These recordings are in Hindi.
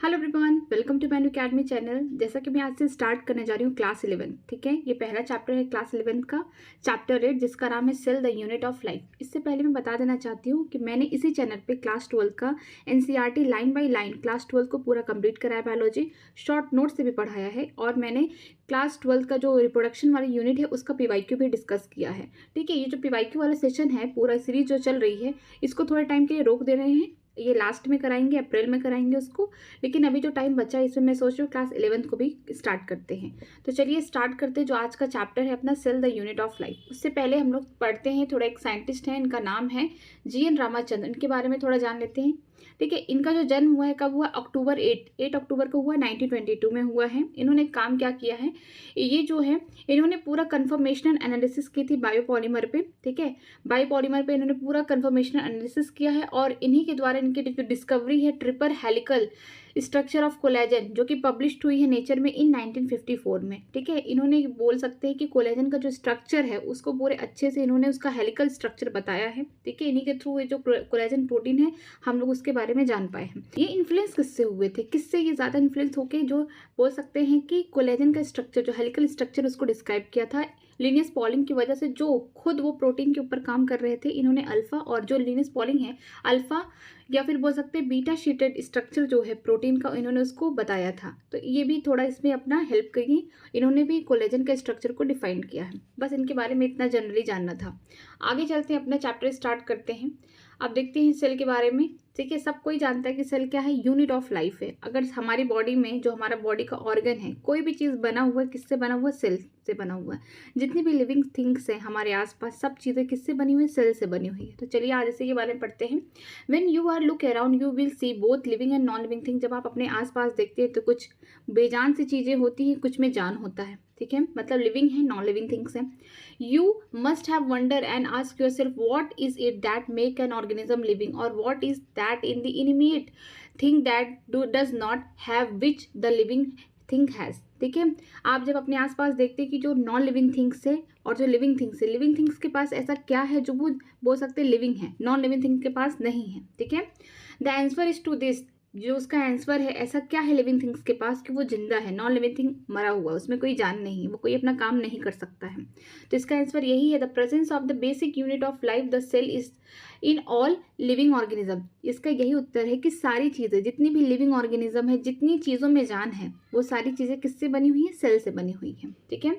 Hello everyone, welcome to man academy channel. जैसा कि मैं आज से स्टार्ट करने जा रही हूँ क्लास 11। ठीक है, ये पहला चैप्टर है क्लास 11 का, चैप्टर 8, जिसका नाम है cell the unit of life. इससे पहले मैं बता देना चाहती हूँ कि मैंने इसी चैनल पे क्लास 12 का NCERT line by line class 12 को पूरा कंप्लीट कराया, बायोलॉजी शॉर्ट नोट से भी पढ़ाया है, और मैंने क्लास 12 का जो रिप्रोडक्शन वाली यूनिट है उसका पीवाईक्यू भी डिस्कस किया है। ठीक है, ये जो पीवाईक्यू वाला सेशन है, पूरा सीरीज जो चल रही है, इसको थोड़े टाइम के लिए रोक दे रहे हैं। ये लास्ट में कराएंगे, अप्रैल में कराएंगे उसको, लेकिन अभी जो टाइम बचा है इसमें मैं सोच रही हूँ क्लास 11 को भी स्टार्ट करते हैं। तो चलिए स्टार्ट करते हैं। जो आज का चैप्टर है अपना cell the unit of life, उससे पहले हम लोग पढ़ते हैं थोड़ा। एक साइंटिस्ट हैं, इनका नाम है जीएन रामाचंद्रन, इनके बारे में थोड़ा जान लेते हैं। ठीक है, इनका जो जन्म हुआ है कब हुआ? अक्टूबर 8 अक्टूबर को हुआ, 1922 में हुआ है। इन्होंने काम क्या किया है, ये जो है इन्होंने पूरा कन्फर्मेशनल एनालिसिस की थी बायोपॉलीमर पे। ठीक है, बायोपॉलीमर पे इन्होंने पूरा कन्फर्मेशनल एनालिसिस किया है, और इन्हीं के द्वारा इनकी जो डिस्कवरी है triple helical structure of collagen, जो कि पब्लिश्ड हुई है नेचर में इन 1954 में। ठीक है, इन्होंने बोल सकते हैं कि कोलेजन का जो स्ट्रक्चर है उसको पूरे अच्छे से इन्होंने उसका हेलिकल स्ट्रक्चर बताया है। ठीक है, इन्हीं के थ्रू ये जो कोलेजन प्रोटीन है हम लोग उसके बारे में जान पाए हैं। ये इन्फ्लुएंस किससे हुए थे, किससे ये ज़्यादा इन्फ्लुएंस होके जो बोल सकते हैं कि कोलेजन का स्ट्रक्चर, जो हेलिकल स्ट्रक्चर उसको डिस्क्राइब किया था लिनियस पॉलिंग की वजह से, जो खुद वो प्रोटीन के ऊपर काम कर रहे थे। इन्होंने अल्फा, और जो लिनियस पॉलिंग है अल्फा या फिर बोल सकते हैं बीटा शीटेड स्ट्रक्चर जो है प्रोटीन का, इन्होंने उसको बताया था। तो ये भी थोड़ा इसमें अपना हेल्प करेगी। इन्होंने भी कोलेजन के स्ट्रक्चर को डिफाइन किया है। बस इनके बारे में इतना जनरली जानना था। आगे चलते हैं, अपना चैप्टर स्टार्ट करते हैं। अब देखते हैं सेल के बारे में। ठीक है, सब कोई जानता है कि सेल क्या है, यूनिट ऑफ लाइफ है। अगर हमारी बॉडी में जो हमारा बॉडी का ऑर्गन है, कोई भी चीज़ बना हुआ है, किससे बना हुआ है? सेल से बना हुआ है। जितनी भी लिविंग थिंग्स हैं हमारे आसपास, सब चीज़ें किससे बनी हुई है? सेल से बनी हुई है। तो चलिए आज इसी के बारे में पढ़ते हैं। When you are look around you will see both living and non living thing. जब आप अपने आसपास देखते हैं तो कुछ बेजान सी चीज़ें होती हैं, कुछ में जान होता है। ठीक है, मतलब लिविंग है, नॉन लिविंग थिंग्स हैं। You must have wondered and asked yourself, what is it that make an organism living, or what is that in the inanimate thing that does not have which the living thing has। ठीक है, आप जब अपने आसपास देखते हैं कि जो नॉन लिविंग थिंग्स है और जो लिविंग थिंग्स है, लिविंग थिंग्स के पास ऐसा क्या है जो वो बोल सकते हैं लिविंग है, नॉन लिविंग थिंग के पास नहीं है। ठीक है, the answer is to this, जो उसका आंसर है, ऐसा क्या है लिविंग थिंग्स के पास कि वो जिंदा है, नॉन लिविंग थिंग मरा हुआ, उसमें कोई जान नहीं है, वो कोई अपना काम नहीं कर सकता है। तो इसका आंसर यही है, the presence of the basic unit of life the cell is in all living organism. इसका यही उत्तर है कि सारी चीज़ें, जितनी भी लिविंग ऑर्गेनिज्म है, जितनी चीज़ों में जान है, वो सारी चीज़ें किससे बनी हुई है? सेल से बनी हुई है। ठीक है,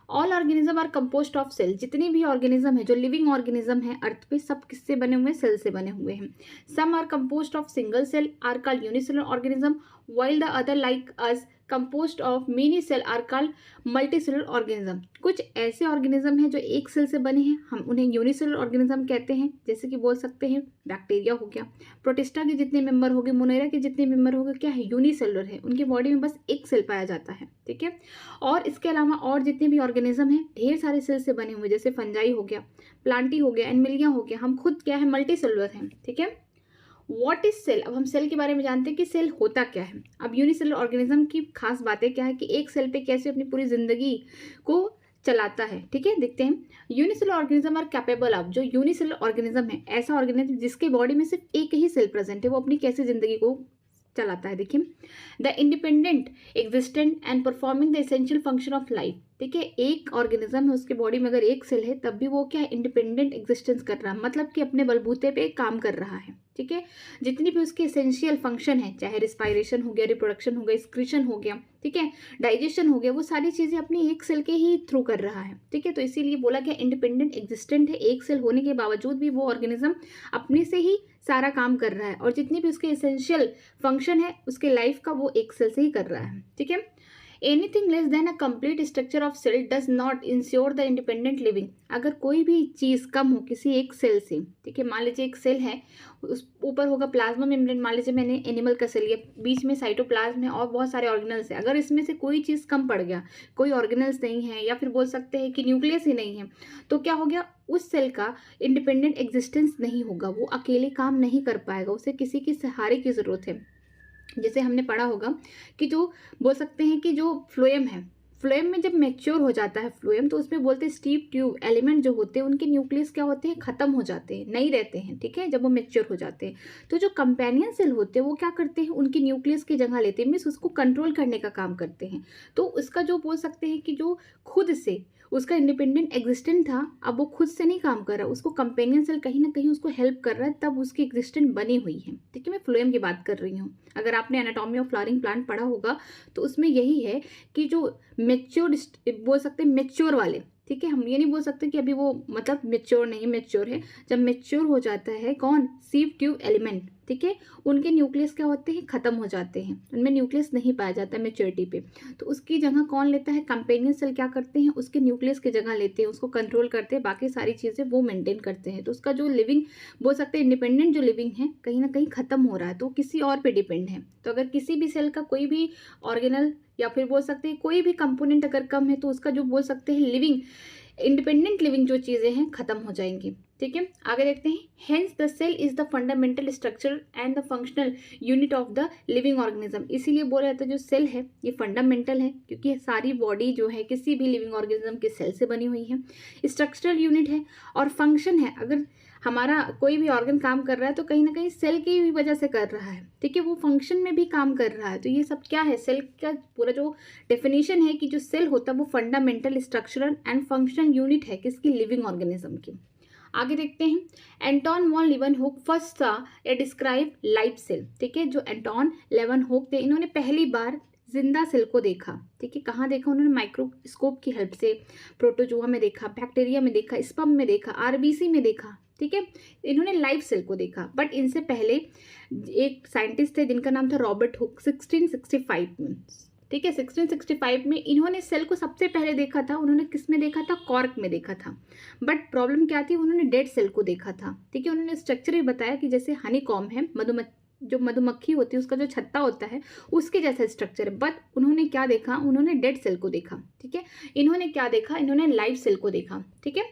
all organism are composed of cell. जितनी भी ऑर्गेनिज्म है, जो लिविंग ऑर्गेनिज्म है अर्थ पे, सब किससे बने हुए हैं? सेल से बने हुए हैं। Some are composed of single cell are called unicellular organism, while the other like us composed of many cell are called multicellular organism। कुछ ऐसे ऑर्गेनिज्म हैं जो एक सेल से बने हैं, हम उन्हें यूनिसेलुलर ऑर्गेनिज्म कहते हैं। जैसे कि बोल सकते हैं बैक्टीरिया हो गया, प्रोटिस्टा के जितने मेंबर हो गए, मोनेरा के जितने मेंबर हो गए, क्या है? यूनिसेलुलर है, उनकी बॉडी में बस एक सेल पाया जाता है। ठीक है, और इसके अलावा और जितने भी ऑर्गेनिज्म हैं ढेर सारे सेल से बने हुए, जैसे फंजाई हो गया, प्लांटी हो गया, एनिमलिया हो गया। हम खुद क्या है? मल्टी सेलुलर हैं। ठीक है, वॉट इज सेल? अब हम सेल के बारे में जानते हैं कि सेल होता क्या है। अब यूनिसेलुलर ऑर्गेनिज्म की खास बातें क्या है कि एक सेल पे कैसे अपनी पूरी जिंदगी को चलाता है। ठीक है, देखते हैं। Unicellular organism are capable of, जो यूनिसेलुलर ऑर्गेनिज्म है, ऐसा ऑर्गेनिज्म जिसके बॉडी में सिर्फ एक ही सेल प्रेजेंट है, वो अपनी कैसे जिंदगी को चलाता है। देखिए, the independent existent and performing the essential function of life. ठीक है, एक ऑर्गेनिज्म है, उसके बॉडी में अगर एक सेल है, तब भी वो क्या है? इंडिपेंडेंट एग्जिस्टेंस कर रहा है, मतलब कि अपने बलबूते पे काम कर रहा है। ठीक है, जितनी भी उसके एसेंशियल फंक्शन है, चाहे रिस्पायरेशन हो गया, रिप्रोडक्शन हो गया, एक्सक्रीशन हो गया, ठीक है, डाइजेशन हो गया, वो सारी चीज़ें अपनी एक सेल के ही थ्रू कर रहा है। ठीक है, तो इसीलिए बोला गया इंडिपेंडेंट एग्जिस्टेंट है। एक सेल होने के बावजूद भी वो ऑर्गेनिज्म अपने से ही सारा काम कर रहा है, और जितनी भी उसके एसेंशियल फंक्शन है उसके लाइफ का, वो एक सेल से ही कर रहा है। ठीक है, anything less than a complete structure of cell does not ensure the independent living. अगर कोई भी चीज़ कम हो किसी एक सेल से, ठीक है, मान लीजिए एक सेल है, उस ऊपर होगा प्लाज्मा मेम्ब्रेन, मान लीजिए मैंने एनिमल का सेल लिया, बीच में साइटोप्लाज्म है और बहुत सारे ऑर्गेनल्स है। अगर इसमें से कोई चीज़ कम पड़ गया, कोई ऑर्गेनल्स नहीं है, या फिर बोल सकते हैं कि न्यूक्लियस ही नहीं है, तो क्या हो गया? उस सेल का इंडिपेंडेंट एग्जिस्टेंस नहीं होगा, वो अकेले काम नहीं कर पाएगा, उसे किसी के सहारे की ज़रूरत है। जैसे हमने पढ़ा होगा कि जो बोल सकते हैं कि जो फ्लोएम है, फ्लोएम में जब मैच्योर हो जाता है फ्लोएम, तो उसमें बोलते हैं स्टीप ट्यूब एलिमेंट जो होते हैं उनके न्यूक्लियस क्या होते हैं, खत्म हो जाते हैं, नहीं रहते हैं, ठीक है, जब वो मैच्योर हो जाते हैं। तो जो कंपेनियन सेल होते हैं वो क्या करते हैं, उनकी न्यूक्लियस की जगह लेते हैं, मीन्स उसको कंट्रोल करने का काम करते हैं। तो उसका जो बोल सकते हैं कि जो खुद से उसका इंडिपेंडेंट एग्जिस्टेंट था, अब वो खुद से नहीं काम कर रहा, उसको कंपेनियन सेल कहीं ना कहीं उसको हेल्प कर रहा है, तब उसकी एग्जिस्टेंट बनी हुई है, ठीक है। मैं फ्लोएम की बात कर रही हूँ। अगर आपने एनाटॉमी ऑफ फ्लावरिंग प्लांट पढ़ा होगा तो उसमें यही है कि जो मेच्योर बोल सकते हैं मेच्योर वाले, ठीक है, हम ये नहीं बोल सकते कि अभी वो मतलब मेच्योर नहीं, मेच्योर है। जब मेच्योर हो जाता है कौन, सीव ट्यूब एलिमेंट, ठीक है, उनके न्यूक्लियस क्या होते हैं, खत्म हो जाते हैं, उनमें न्यूक्लियस नहीं पाया जाता मेच्योरिटी पे। तो उसकी जगह कौन लेता है, कंपेनियन सेल क्या करते हैं, उसके न्यूक्लियस की जगह लेते हैं, उसको कंट्रोल करते हैं, बाकी सारी चीज़ें वो मेंटेन करते हैं। तो उसका जो लिविंग बोल सकते हैं इंडिपेंडेंट जो लिविंग है कहीं ना कहीं खत्म हो रहा है, तो किसी और पे डिपेंड है। तो अगर किसी भी सेल का कोई भी ऑर्गेनल या फिर बोल सकते हैं कोई भी कंपोनेंट अगर कम है, तो उसका जो बोल सकते हैं लिविंग इंडिपेंडेंट लिविंग जो चीज़ें हैं खत्म हो जाएंगी, ठीक है। आगे देखते हैं, hence the cell is the fundamental structure and the functional unit of the living organism. इसीलिए बोला जाता है जो सेल है ये फंडामेंटल है, क्योंकि सारी बॉडी जो है किसी भी लिविंग ऑर्गेनिज्म के सेल से बनी हुई है। स्ट्रक्चरल यूनिट है और फंक्शन है। अगर हमारा कोई भी ऑर्गन काम कर रहा है तो कहीं ना कहीं सेल की ही वजह से कर रहा है, ठीक है, वो फंक्शन में भी काम कर रहा है। तो ये सब क्या है, सेल का पूरा जो डेफिनेशन है कि जो सेल होता है वो fundamental structural and functional unit है किसकी, लिविंग ऑर्गेनिज्म की। आगे देखते हैं, एंटोन वॉन लीवनहुक फर्स्ट सा ए डिस्क्राइब लाइव सेल, ठीक है। जो एंटोन लीवनहुक थे इन्होंने पहली बार जिंदा सेल को देखा, ठीक है। कहाँ देखा उन्होंने, माइक्रोस्कोप की हेल्प से प्रोटोजोआ में देखा, बैक्टीरिया में देखा, स्पर्म में देखा, आरबीसी में देखा, ठीक है। इन्होंने लाइव सेल को देखा। बट इनसे पहले एक साइंटिस्ट थे जिनका नाम था रॉबर्ट हुक 1665 में, ठीक है। 1665 में इन्होंने सेल को सबसे पहले देखा था। उन्होंने किस में देखा था, कॉर्क में देखा था। बट प्रॉब्लम क्या थी, उन्होंने डेड सेल को देखा था, ठीक है। उन्होंने स्ट्रक्चर भी बताया कि जैसे हनी कॉम है, जो मधुमक्खी होती है उसका जो छत्ता होता है उसके जैसा स्ट्रक्चर है। बट उन्होंने क्या देखा, उन्होंने डेड सेल को देखा, ठीक है। इन्होंने क्या देखा, इन्होंने लाइव सेल को देखा, ठीक है।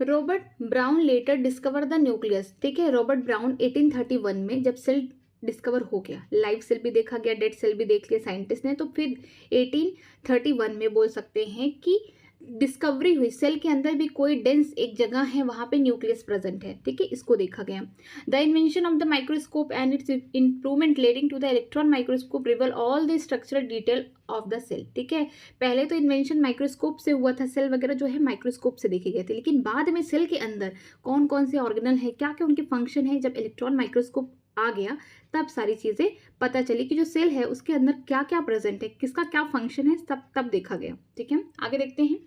Robert Brown later discover the nucleus, ठीक है। रॉबर्ट ब्राउन 1831 में जब सेल डिस्कवर हो गया, लाइव सेल भी देखा गया, डेड सेल भी देख लिया साइंटिस्ट ने, तो फिर 1831 में बोल सकते हैं कि डिस्कवरी हुई, सेल के अंदर भी कोई डेंस एक जगह है, वहां पे न्यूक्लियस प्रेजेंट है, ठीक है, इसको देखा गया। The invention of the microscope and its improvement leading to the electron microscope reveal all the structural detail of the cell, ठीक है। पहले तो इन्वेंशन माइक्रोस्कोप से हुआ था, सेल वगैरह जो है माइक्रोस्कोप से देखे गए थे, लेकिन बाद में सेल के अंदर कौन कौन से ऑर्गेनल है, क्या क्या उनके फंक्शन है, जब इलेक्ट्रॉन माइक्रोस्कोप आ गया तब सारी चीजें पता चली कि जो सेल है उसके अंदर क्या क्या प्रेजेंट है, किसका क्या फंक्शन है, तब देखा गया, ठीक है। आगे देखते हैं,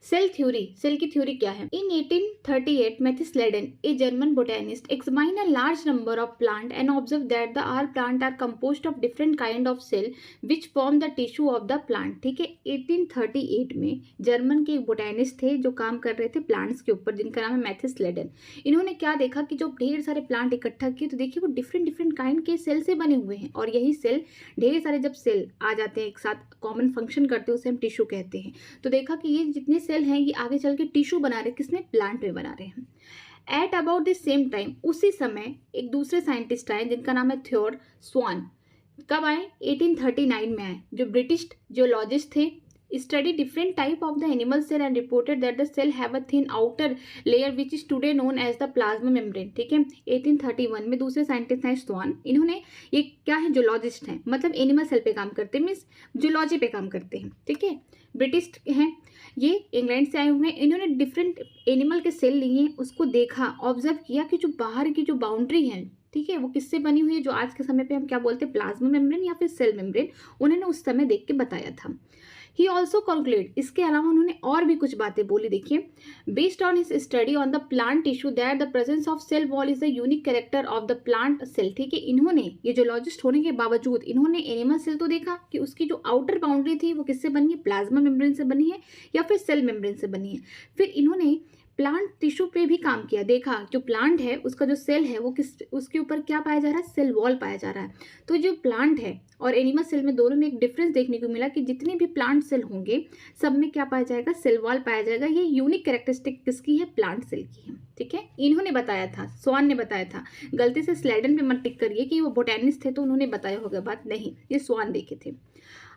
सेल थ्योरी, सेल की थ्योरी क्या है। In 1838 Matthias Schleiden, a German botanist, examined a large number of plant and observed that the all plant are composed of different kind of cell which form the tissue of the plant, ठीक है। 1838 में जर्मन के एक बोटेनिस्ट थे जो काम कर रहे थे प्लांट्स के ऊपर, जिनका नाम है मैथिस्लेडन। इन्होंने क्या देखा कि जो ढेर सारे प्लांट इकट्ठा किए तो देखिए वो डिफरेंट डिफरेंट काइंड के सेल से बने हुए हैं, और यही सेल ढेर सारे जब सेल आ जाते हैं एक साथ कॉमन फंक्शन करते हैं उसे हम टिश्यू कहते हैं। तो देखा कि ये जितने सेल हैं ये आगे चल के टिश्यू बना रहे हैं, किसने, प्लांट में बना रहे हैं। At about the same time, उसी समय एक दूसरे साइंटिस्ट आए जिनका नाम है थियोड स्वान। कब आए, 1839 में आए, जो ब्रिटिश जियोलॉजिस्ट थे। study different type of the animal cell and reported that the cell have a thin outer layer which is today known as the plasma membrane, ठीक है। 1831 में दूसरे साइंटिस्ट हैं स्वान। इन्होंने, ये क्या है, जियोलॉजिस्ट हैं, मतलब एनिमल सेल पे काम करते हैं, मीन्स जियोलॉजी पे काम करते हैं, ठीक है। ब्रिटिश हैं ये, इंग्लैंड से आए हुए हैं। इन्होंने डिफरेंट एनिमल के सेल लिए, उसको देखा, ऑब्जर्व किया कि जो बाहर की जो बाउंड्री है, ठीक है, वो किससे बनी हुई है, जो आज के समय पे हम क्या बोलते हैं प्लाज्मा मेम्ब्रेन या फिर सेल मेम्ब्रेन, उन्होंने उस समय देख के बताया था। ही ऑल्सो कॉन्क्लूड, इसके अलावा उन्होंने और भी कुछ बातें बोली, देखिए। Based on his study on the plant tissue that the presence of cell wall is the unique character of the plant cell, ठीक है। इन्होंने, ये जियोलॉजिस्ट होने के बावजूद, इन्होंने एनिमल सेल तो देखा कि उसकी जो आउटर बाउंड्री थी वो किससे बनी है, प्लाज्मा मेम्ब्रेन से बनी है या फिर सेल मेम्ब्रेन से बनी है। फिर इन्होंने प्लांट टिश्यू पे भी काम किया, देखा जो प्लांट है उसका जो सेल है वो किस, उसके ऊपर क्या पाया जा रहा है, सेल वॉल पाया जा रहा है। तो जो प्लांट है और एनिमल सेल में दोनों में एक डिफरेंस देखने को मिला कि जितने भी प्लांट सेल होंगे सब में क्या पाया जाएगा, सेल वॉल पाया जाएगा। ये यूनिक कैरेक्टरिस्टिक किसकी है, प्लांट सेल की है, ठीक है। इन्होंने बताया था, स्वान ने बताया था, गलती से स्लेडन पे मत टिक करिए कि वो बोटेनिस्ट थे तो उन्होंने बताया होगा, बात नहीं, ये स्वान देखे थे।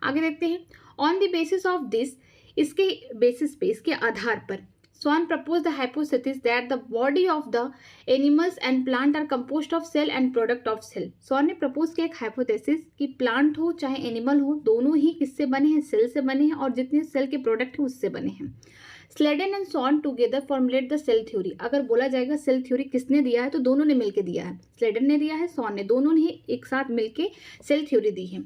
आगे देखते हैं, on the basis of this इसके बेसिस पे, इसके आधार पर Swan proposed the hypothesis that the body of the animals and plant are composed of cell and product of cell. Swan ने propose किया एक hypothesis कि plant हो चाहे animal हो, दोनों ही किससे बने हैं, cell से बने हैं, और जितने cell के product हैं उससे बने हैं. Sladen and Swan together formulate the cell theory. अगर बोला जाएगा cell theory किसने दिया है तो दोनों ने मिलके दिया है. Sladen ने दिया है, Swan ने, दोनों ने एक साथ मिलके cell theory दी है.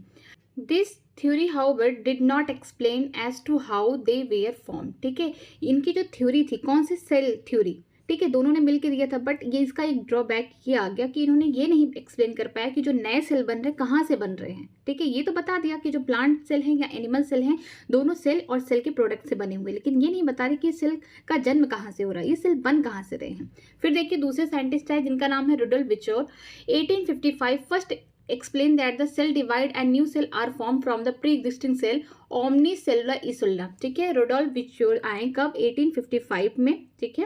This theory however did not explain as to how they were formed. ठीक है, इनकी जो थ्योरी थी, कौन सी, सेल थ्योरी, ठीक है, दोनों ने मिलकर दिया था, बट ये इसका एक ड्रॉबैक ये आ गया कि इन्होंने ये नहीं एक्सप्लेन कर पाया कि जो नए सेल बन रहे हैं कहाँ से बन रहे हैं. ठीक है, ये तो बता दिया कि जो प्लांट सेल हैं या एनिमल सेल हैं दोनों सेल और सेल के प्रोडक्ट से बने हुए, लेकिन ये नहीं बता रहे कि सेल का जन्म कहाँ से हो रहा है, ये सेल बन कहाँ से रहे हैं. फिर देखिए दूसरे साइंटिस्ट है जिनका नाम है Rudolf Virchow. 1855 first explain that the cell divide and new cell are formed from the pre-existing cell omnicellular isola. ठीक है, रुडोल्फ विर्चोर आए कब, 1855 में. ठीक है,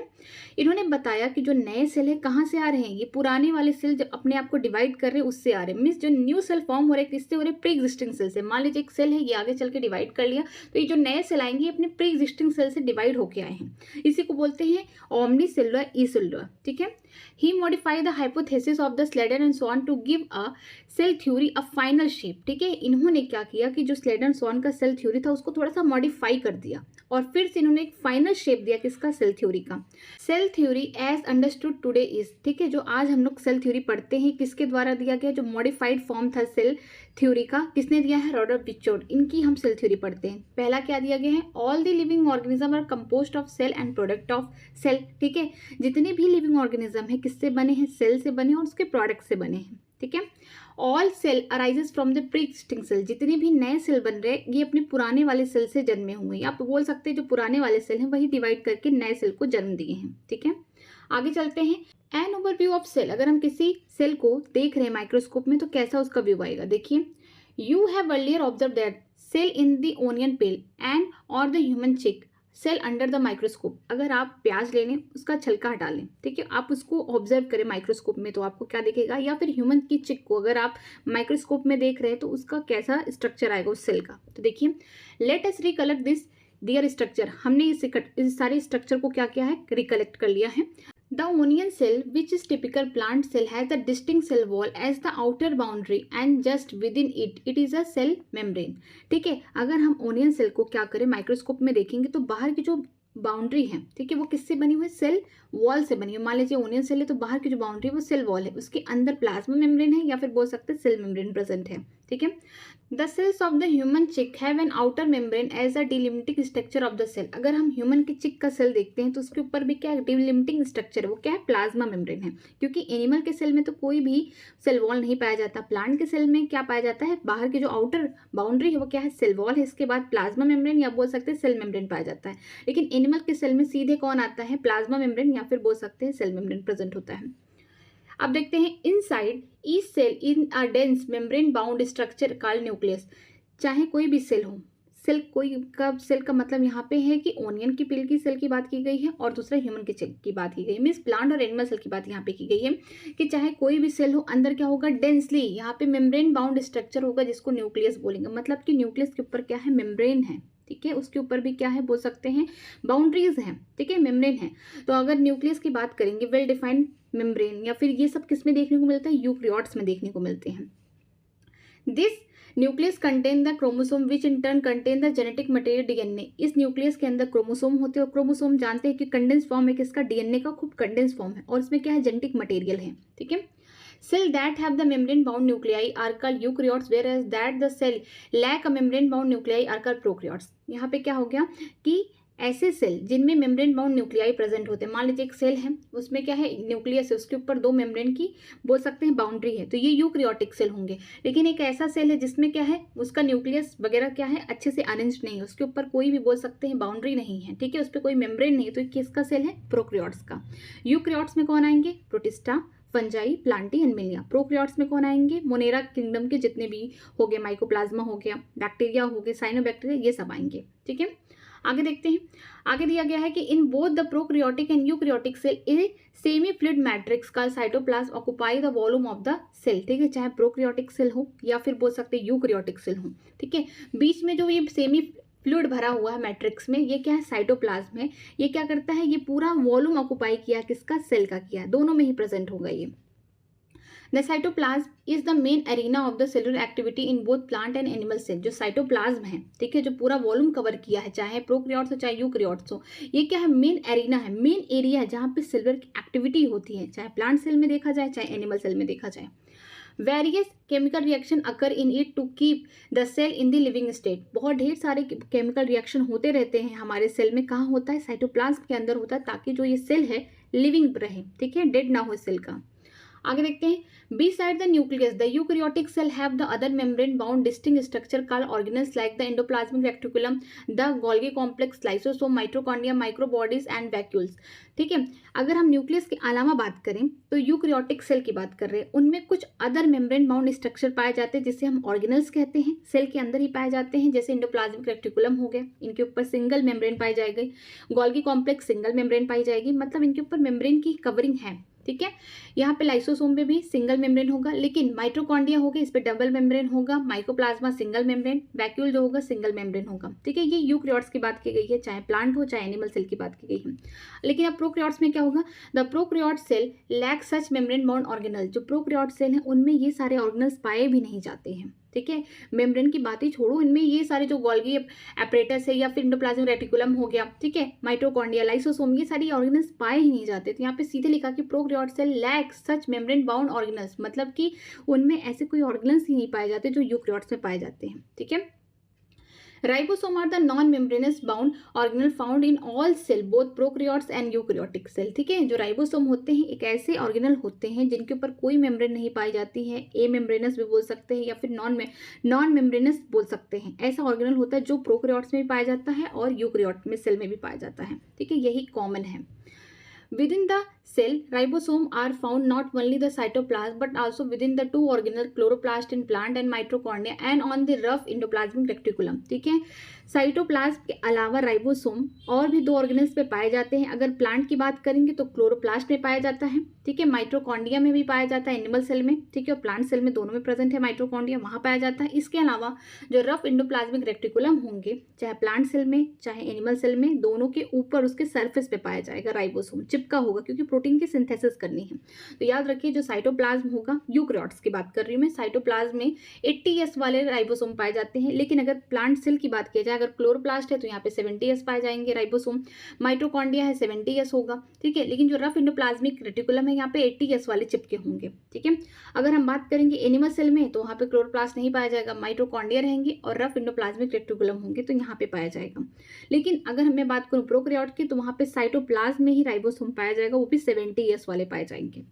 इन्होंने बताया कि जो नए सेल है कहाँ से आ रहे हैं, ये पुराने वाले सेल जो अपने आप को डिवाइड कर रहे हैं उससे आ रहे हैं. मीन्स जो न्यू सेल फॉर्म हो रहे हैं किससे हो रहे हैं, प्री एग्जिस्टिंग सेल से. मान लीजिए एक सेल है, ये आगे चल के डिवाइड कर लिया, तो ये जो नए सेल आएंगे ये अपने प्री एग्जिस्टिंग सेल से डिवाइड होके आए हैं. इसी को बोलते हैं omnicellular isola. ठीक है, he modified the hypothesis of the Sladen and Swan to give a cell theory a final shape. ठीक है, इन्होंने क्या किया कि जो स्लेडन स्वॉन का सेल थ्योरी था उसको थोड़ा सा मॉडिफाई कर दिया और फिर से इन्होंने एक फाइनल शेप दिया किसका, सेल थ्योरी का. Cell theory as understood today is. ठीक है, जो आज हम लोग सेल थ्योरी पढ़ते हैं किसके द्वारा दिया गया, जो मॉडिफाइड फॉर्म था सेल थ्योरी का, किसने दिया है, रुडोल्फ विर्चोर. इनकी हम सेल थ्योरी पढ़ते हैं. पहला क्या दिया गया है, all the living organism are composed of cell and product of cell. ठीक है, जितने भी लिविंग ऑर्गेनिज्म है किससे बने हैं, सेल से बने और उसके प्रोडक्ट से बने हैं. ठीक है, all cell arises from the pre existing cell. जितने भी नए सेल बन रहे हैं ये अपने पुराने वाले सेल से जन्मे हुए हैं. आप बोल सकते हैं जो पुराने वाले सेल हैं वही डिवाइड करके नए सेल को जन्म दिए हैं. ठीक है, आगे चलते हैं. An overview of cell. अगर हम किसी सेल को देख रहे हैं माइक्रोस्कोप में तो कैसा उसका व्यू आएगा. देखिए, you have earlier observe that cell in the onion peel and और the human cheek cell under the microscope. अगर आप प्याज ले लें उसका छिलका हटा लें, ठीक है, आप उसको ऑब्जर्व करें माइक्रोस्कोप में तो आपको क्या दिखेगा, या फिर ह्यूमन की चिक को अगर आप माइक्रोस्कोप में देख रहे हैं तो उसका कैसा स्ट्रक्चर आएगा उस सेल का. तो देखिए, let us recollect this their structure. हमने इस सारे स्ट्रक्चर को क्या किया है, रिकलेक्ट कर लिया है. The onion cell, which is typical plant cell, has the distinct cell wall as the outer boundary and just within it is a cell membrane. ठीक है, अगर हम ओनियन सेल को क्या करें माइक्रोस्कोप में देखेंगे तो बाहर की जो बाउंड्री है, ठीक है, वो किससे बनी हुई है, सेल वॉल से बनी हुई. मान लीजिए ओनियन सेल है तो बाहर की जो बाउंड्री है वो सेल वॉल है, उसके अंदर प्लाज्मा मेम्ब्रेन है या फिर बोल सकते हैं सेल मेम्ब्रेन प्रेजेंट है. ठीक है, the cells of the human cheek have an outer membrane as a delimiting structure of the cell. अगर हम ह्यूमन की चिक का सेल देखते हैं तो उसके ऊपर भी क्या डिलिमिटिंग स्ट्रक्चर है, वो क्या है, प्लाज्मा मेम्ब्रेन है. क्योंकि एनिमल के सेल में तो कोई भी सेल वॉल नहीं पाया जाता. प्लांट के सेल में क्या पाया जाता है, बाहर की जो आउटर बाउंड्री है वो क्या है, सेल वॉल है, इसके बाद प्लाज्मा मेम्ब्रेन या बोल सकते हैं सेल मेम्ब्रेन पाया जाता है. लेकिन एनिमल के सेल में सीधे कौन आता है, प्लाज्मा मेम्ब्रेन या फिर बोल सकते हैं सेल मेम्ब्रेन प्रेजेंट होता है. अब देखते हैं, inside each cell in a dense membrane bound structure called nucleus. चाहे कोई भी सेल हो, सेल का मतलब यहाँ पे है कि ओनियन की पिल की सेल की बात की गई है और दूसरा ह्यूमन की सेल की बात की गई है. मीन्स प्लांट और एनिमल सेल की बात यहाँ पे की गई है कि चाहे कोई भी सेल हो अंदर क्या होगा, डेंसली यहाँ पे मेम्ब्रेन बाउंड स्ट्रक्चर होगा जिसको न्यूक्लियस बोलेंगे. मतलब कि न्यूक्लियस के ऊपर क्या है, मेम्ब्रेन है. ठीक है, उसके ऊपर भी क्या है, बोल सकते हैं बाउंड्रीज हैं. ठीक है, मेम्ब्रेन है. तो अगर न्यूक्लियस की बात करेंगे, वेल डिफाइंड मेम्ब्रेन, या फिर ये सब किस में देखने को मिलता है, यूकैरियोट्स में देखने को मिलते हैं. This nucleus contain the chromosome which in turn contain the genetic material DNA. इस न्यूक्लियस के अंदर क्रोमोसोम होते हैं और क्रोमोसोम जानते हैं कि कंडेंस फॉर्म है किसका, डीएनए का खूब कंडेंस फॉर्म है और इसमें क्या है, जेनेटिक मटेरियल है. ठीक है, cell that have the membrane bound nuclei are called eukaryotes whereas that the cell lack a membrane bound nuclei are called prokaryotes. यहाँ पे क्या हो गया कि ऐसे सेल जिनमें मेम्ब्रेन बाउंड न्यूक्लियाई प्रेजेंट होते हैं. मान लीजिए एक सेल है उसमें क्या है, न्यूक्लियस है, उसके ऊपर दो मेम्ब्रेन की बोल सकते हैं बाउंड्री है, तो ये यूकैरियोटिक सेल होंगे. लेकिन एक ऐसा सेल है जिसमें क्या है, उसका न्यूक्लियस वगैरह क्या है, अच्छे से अरेंज नहीं है, उसके ऊपर कोई भी बोल सकते हैं बाउंड्री नहीं है. ठीक है, उस पर कोई मेम्ब्रेन नहीं है, तो किसका सेल है, प्रोकैरियोट्स का. यूकैरियोट्स में कौन आएंगे, protista, fungi, Plantae, Animalia. Prokaryotes में कौन आएंगे, मोनेरा किंगडम के जितने भी हो गए, माइकोप्लाज्मा हो गया, बैक्टीरिया हो गए, साइनोबैक्टीरिया, ये सब आएंगे. ठीक है, आगे देखते हैं. आगे दिया गया है कि in both the prokaryotic and eukaryotic cell a semi fluid matrix का cytoplasm occupy the volume of the cell. ठीक है, चाहे प्रोकैरियोटिक सेल हो या फिर बोल सकते हैं यूकैरियोटिक सेल हो. ठीक है, बीच में जो ये सेमी फ्लूइड भरा हुआ है मैट्रिक्स में, ये क्या है, साइटोप्लाज्म है। ये क्या करता है, ये पूरा वॉल्यूम ऑक्यूपाई किया किसका, सेल का किया, दोनों में ही प्रेजेंट होगा ये। The cytoplasm is the main arena of the cellular activity in both plant and animal cell. जो साइटोप्लाज्म है, ठीक है, जो पूरा वॉल्यूम कवर किया है, चाहे प्रोकैरियोट्स हो चाहे यूकैरियोट्स हो, ये क्या है, मेन एरिना है, मेन एरिया है जहाँ पे सेलुलर की एक्टिविटी होती है, चाहे प्लांट सेल में देखा जाए चाहे एनिमल सेल में देखा जाए। Various chemical reaction occur in it to keep the cell in the living state. बहुत ढेर सारे केमिकल रिएक्शन होते रहते हैं हमारे सेल में। कहाँ होता है, साइटोप्लाज्म के अंदर होता है, ताकि जो ये सेल है लिविंग रहे, ठीक है, डेड ना हो सेल का। आगे देखते हैं, beside the nucleus the eukaryotic cell have the other membrane bound distinct structure called organelles like the endoplasmic reticulum, the Golgi complex, lysosome, mitochondria, microbodies and vacuoles। ठीक है, अगर हम न्यूक्लियस के अलावा बात करें तो यूकैरियोटिक सेल की बात कर रहे हैं, उनमें कुछ अदर मेम्ब्रेन बाउंड स्ट्रक्चर पाए जाते हैं जिसे हम ऑर्गेनल्स कहते हैं, सेल के अंदर ही पाए जाते हैं, जैसे एंडोप्लाज्मिक रेटिकुलम हो गया, इनके ऊपर सिंगल मेम्ब्रेन पाई जाएगी, गोल्गी कॉम्प्लेक्स सिंगल मेम्ब्रेन पाई जाएगी, मतलब इनके ऊपर मेम्ब्रेन की कवरिंग है, ठीक है। यहाँ पे लाइसोसोम पे भी सिंगल मेम्ब्रेन होगा, लेकिन माइटोकॉन्ड्रिया होगा, इस पे डबल मेम्ब्रेन होगा, माइकोप्लाज्मा सिंगल मेम्ब्रेन, वैक्यूल जो होगा सिंगल मेम्ब्रेन होगा, ठीक है। ये यूकैरियोट्स की बात की गई है, चाहे प्लांट हो चाहे एनिमल सेल की बात की गई है। लेकिन अब प्रोकैरियोट्स में क्या होगा, the prokaryote cell lack such membrane bound organelle. जो प्रोकैरियोट सेल है उनमें ये सारे ऑर्गेनल्स पाए भी नहीं जाते हैं, ठीक है। मेम्ब्रेन की बात ही छोड़ो, इनमें ये सारे जो गोल्गी एपरेटस है या फिर एंडोप्लाज्मिक रेटिकुलम हो गया, ठीक है, माइटोकॉन्ड्रिया, लाइसोसोम, ये सारी ऑर्गेनल्स पाए ही नहीं जाते। तो यहाँ पे सीधे लिखा कि prokaryote cell lack such membrane bound organelles, मतलब कि उनमें ऐसे कोई ऑर्गेनल्स ही नहीं पाए जाते जो यूकैरियोट्स में पाए जाते हैं, ठीक है। Ribosome are the non membranous bound organelle found in all cell both prokaryotes and eukaryotic cell, ठीक है। जो राइबोसोम होते हैं एक ऐसे ऑर्गेनल होते हैं जिनके ऊपर कोई मेम्ब्रेन नहीं पाई जाती है, ए मेम्ब्रेनस भी बोल सकते हैं या फिर नॉन मेम्ब्रेनस बोल सकते हैं। ऐसा ऑर्गेनल होता है जो प्रोकैरियोट्स में भी पाया जाता है और यूकैरियोट में सेल में भी पाया जाता है, ठीक है, यही कॉमन है। Within the cell, ribosome are found not only the cytoplasm but also within the two organelles chloroplast in plant and mitochondria and on the rough endoplasmic reticulum, ठीक है। साइटोप्लाज्म के अलावा राइबोसोम और भी दो ऑर्गेनल्स पे पाए जाते हैं। अगर प्लांट की बात करेंगे तो क्लोरोप्लास्ट में पाया जाता है, ठीक है, माइटोकॉन्ड्रिया में भी पाया जाता है एनिमल सेल में, ठीक है, और प्लांट सेल में दोनों में प्रेजेंट है माइटोकॉन्ड्रिया, वहाँ पाया जाता है। इसके अलावा जो रफ एंडोप्लाज्मिक रेटिकुलम होंगे, चाहे प्लांट सेल में चाहे एनिमल सेल में, दोनों के ऊपर उसके सरफेस पे पाया जाएगा राइबोसोम, चिपका होगा, क्योंकि प्रोटीन की सिंथेसिस करनी है। तो याद रखिए, जो साइटोप्लाज्म होगा, यूकैरियोट्स की बात कर रही हूँ मैं, साइटोप्लाज्म में 80S वाले राइबोसोम पाए जाते हैं। लेकिन अगर प्लांट सेल की बात की जाए, अगर क्लोरोप्लास्ट है तो यहाँ पे 70S पाए जाएंगे राइबोसोम, माइटोकॉन्ड्रिया है 70S होगा, ठीक है। लेकिन जो रफ एंडोप्लाज्मिक रेटिकुलम है यहाँ पे 80S वाले चिपके होंगे, ठीक है। अगर हम बात करेंगे एनिमल सेल में तो वहाँ पे क्लोरोप्लास्ट नहीं पाया जाएगा, माइटोकॉन्ड्रिया रहेंगे और रफ एंडोप्लाज्मिक रेटिकुलम होंगे, तो यहाँ पे पाया जाएगा। लेकिन अगर मैं बात करूँ प्रोकैरियोट की तो वहाँ पे साइटोप्लाज्म में ही राइबोसोम पाया जाएगा, वो भी 70S वाले पाए जाएंगे।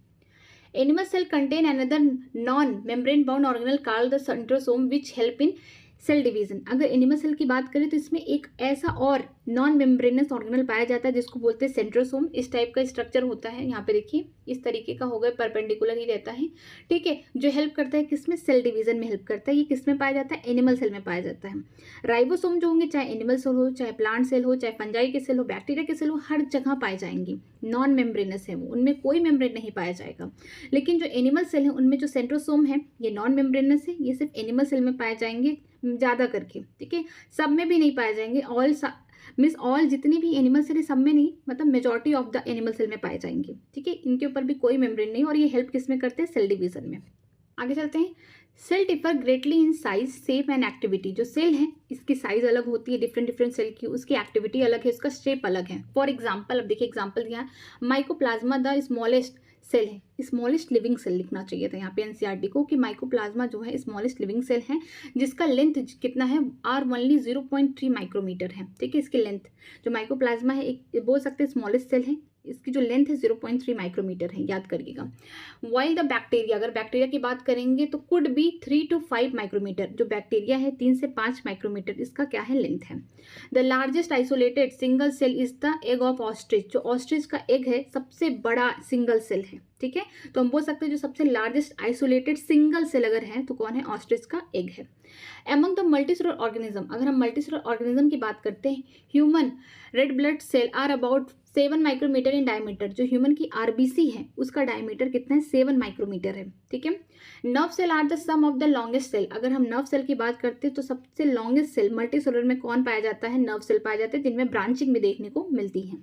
Animal cell contain another non-membrane bound organelle called the centrosome which help in cell division. अगर एनिमल सेल की बात करें तो इसमें एक ऐसा और नॉन मेम्ब्रेनस ऑर्गेनल पाया जाता है जिसको बोलते हैं सेंट्रोसोम। इस टाइप का स्ट्रक्चर होता है, यहाँ पे देखिए इस तरीके का होगा, परपेंडिकुलर ही रहता है, ठीक है, जो हेल्प करता है किसमें, सेल डिवीजन में हेल्प करता है। ये किसमें पाया जाता है, एनिमल सेल में पाया जाता है। राइबोसोम जो होंगे, चाहे एनिमल सेल हो चाहे प्लांट सेल हो चाहे फंजाई के सेल हो बैक्टीरिया के सेल हो, हर जगह पाए जाएंगे। नॉन मेम्ब्रेनस है वो, उनमें कोई मेम्ब्रेन नहीं पाया जाएगा। लेकिन जो एनिमल सेल है उनमें जो सेंट्रोसोम है ये नॉन मेम्ब्रेनस है, ये सिर्फ एनिमल सेल में पाए जाएंगे ज़्यादा करके, ठीक है, सब में भी नहीं पाए जाएंगे। ऑल जितनी भी एनिमल सेल है सब में नहीं, मतलब majority of the animal cell में पाए जाएंगे, ठीक है। इनके ऊपर भी कोई मेम्ब्रेन नहीं और ये हेल्प किस में करते हैं, सेल डिवीजन में। आगे चलते हैं। Cell differ greatly in size, shape and activity. जो सेल है इसकी साइज अलग होती है, डिफरेंट सेल की, उसकी एक्टिविटी अलग है, उसका शेप अलग है। फॉर एग्जाम्पल, अब देखिए एग्जाम्पल दिया है, माइकोप्लाज्मा द स्मॉलेस्ट सेल है, स्मॉलेस्ट लिविंग सेल लिखना चाहिए था यहाँ पे एनसीईआरटी को, कि माइकोप्लाज्मा जो है स्मॉलेस्ट लिविंग सेल है जिसका लेंथ कितना है, ओनली 0.3 माइक्रोमीटर है, ठीक है। इसकी लेंथ जो माइकोप्लाज्मा है एक बोल सकते हैं स्मॉलेस्ट सेल है, इसकी जो लेंथ है 0.3 माइक्रोमीटर है, याद करिएगा। वाइल द बैक्टीरिया, अगर बैक्टीरिया की बात करेंगे तो कुड बी 3 to 5 माइक्रोमीटर। जो बैक्टीरिया है 3 से 5 माइक्रोमीटर इसका क्या है, लेंथ है। The largest isolated single cell is the egg of ostrich. जो ऑस्ट्रिच का एग है सबसे बड़ा सिंगल सेल है, ठीक है। तो हम बोल सकते हैं जो सबसे लार्जेस्ट आइसोलेटेड सिंगल सेल अगर है तो कौन है, ऑस्ट्रिच का एग है। एमंग द मल्टीसेलुलर ऑर्गेनिज्म, अगर हम मल्टीसेलुलर ऑर्गेनिज्म की बात करते हैं, human red blood cell are about 7 micrometer in diameter. जो ह्यूमन की आरबीसी है उसका डायमीटर कितना है, 7 माइक्रोमीटर है, ठीक है। Nerve cell are the some of the longest cell, अगर हम नर्व सेल की बात करते हैं तो सबसे लॉन्गेस्ट सेल मल्टीसेलुलर में कौन पाया जाता है, नर्व सेल पाया जाते हैं, जिनमें ब्रांचिंग भी देखने को मिलती है।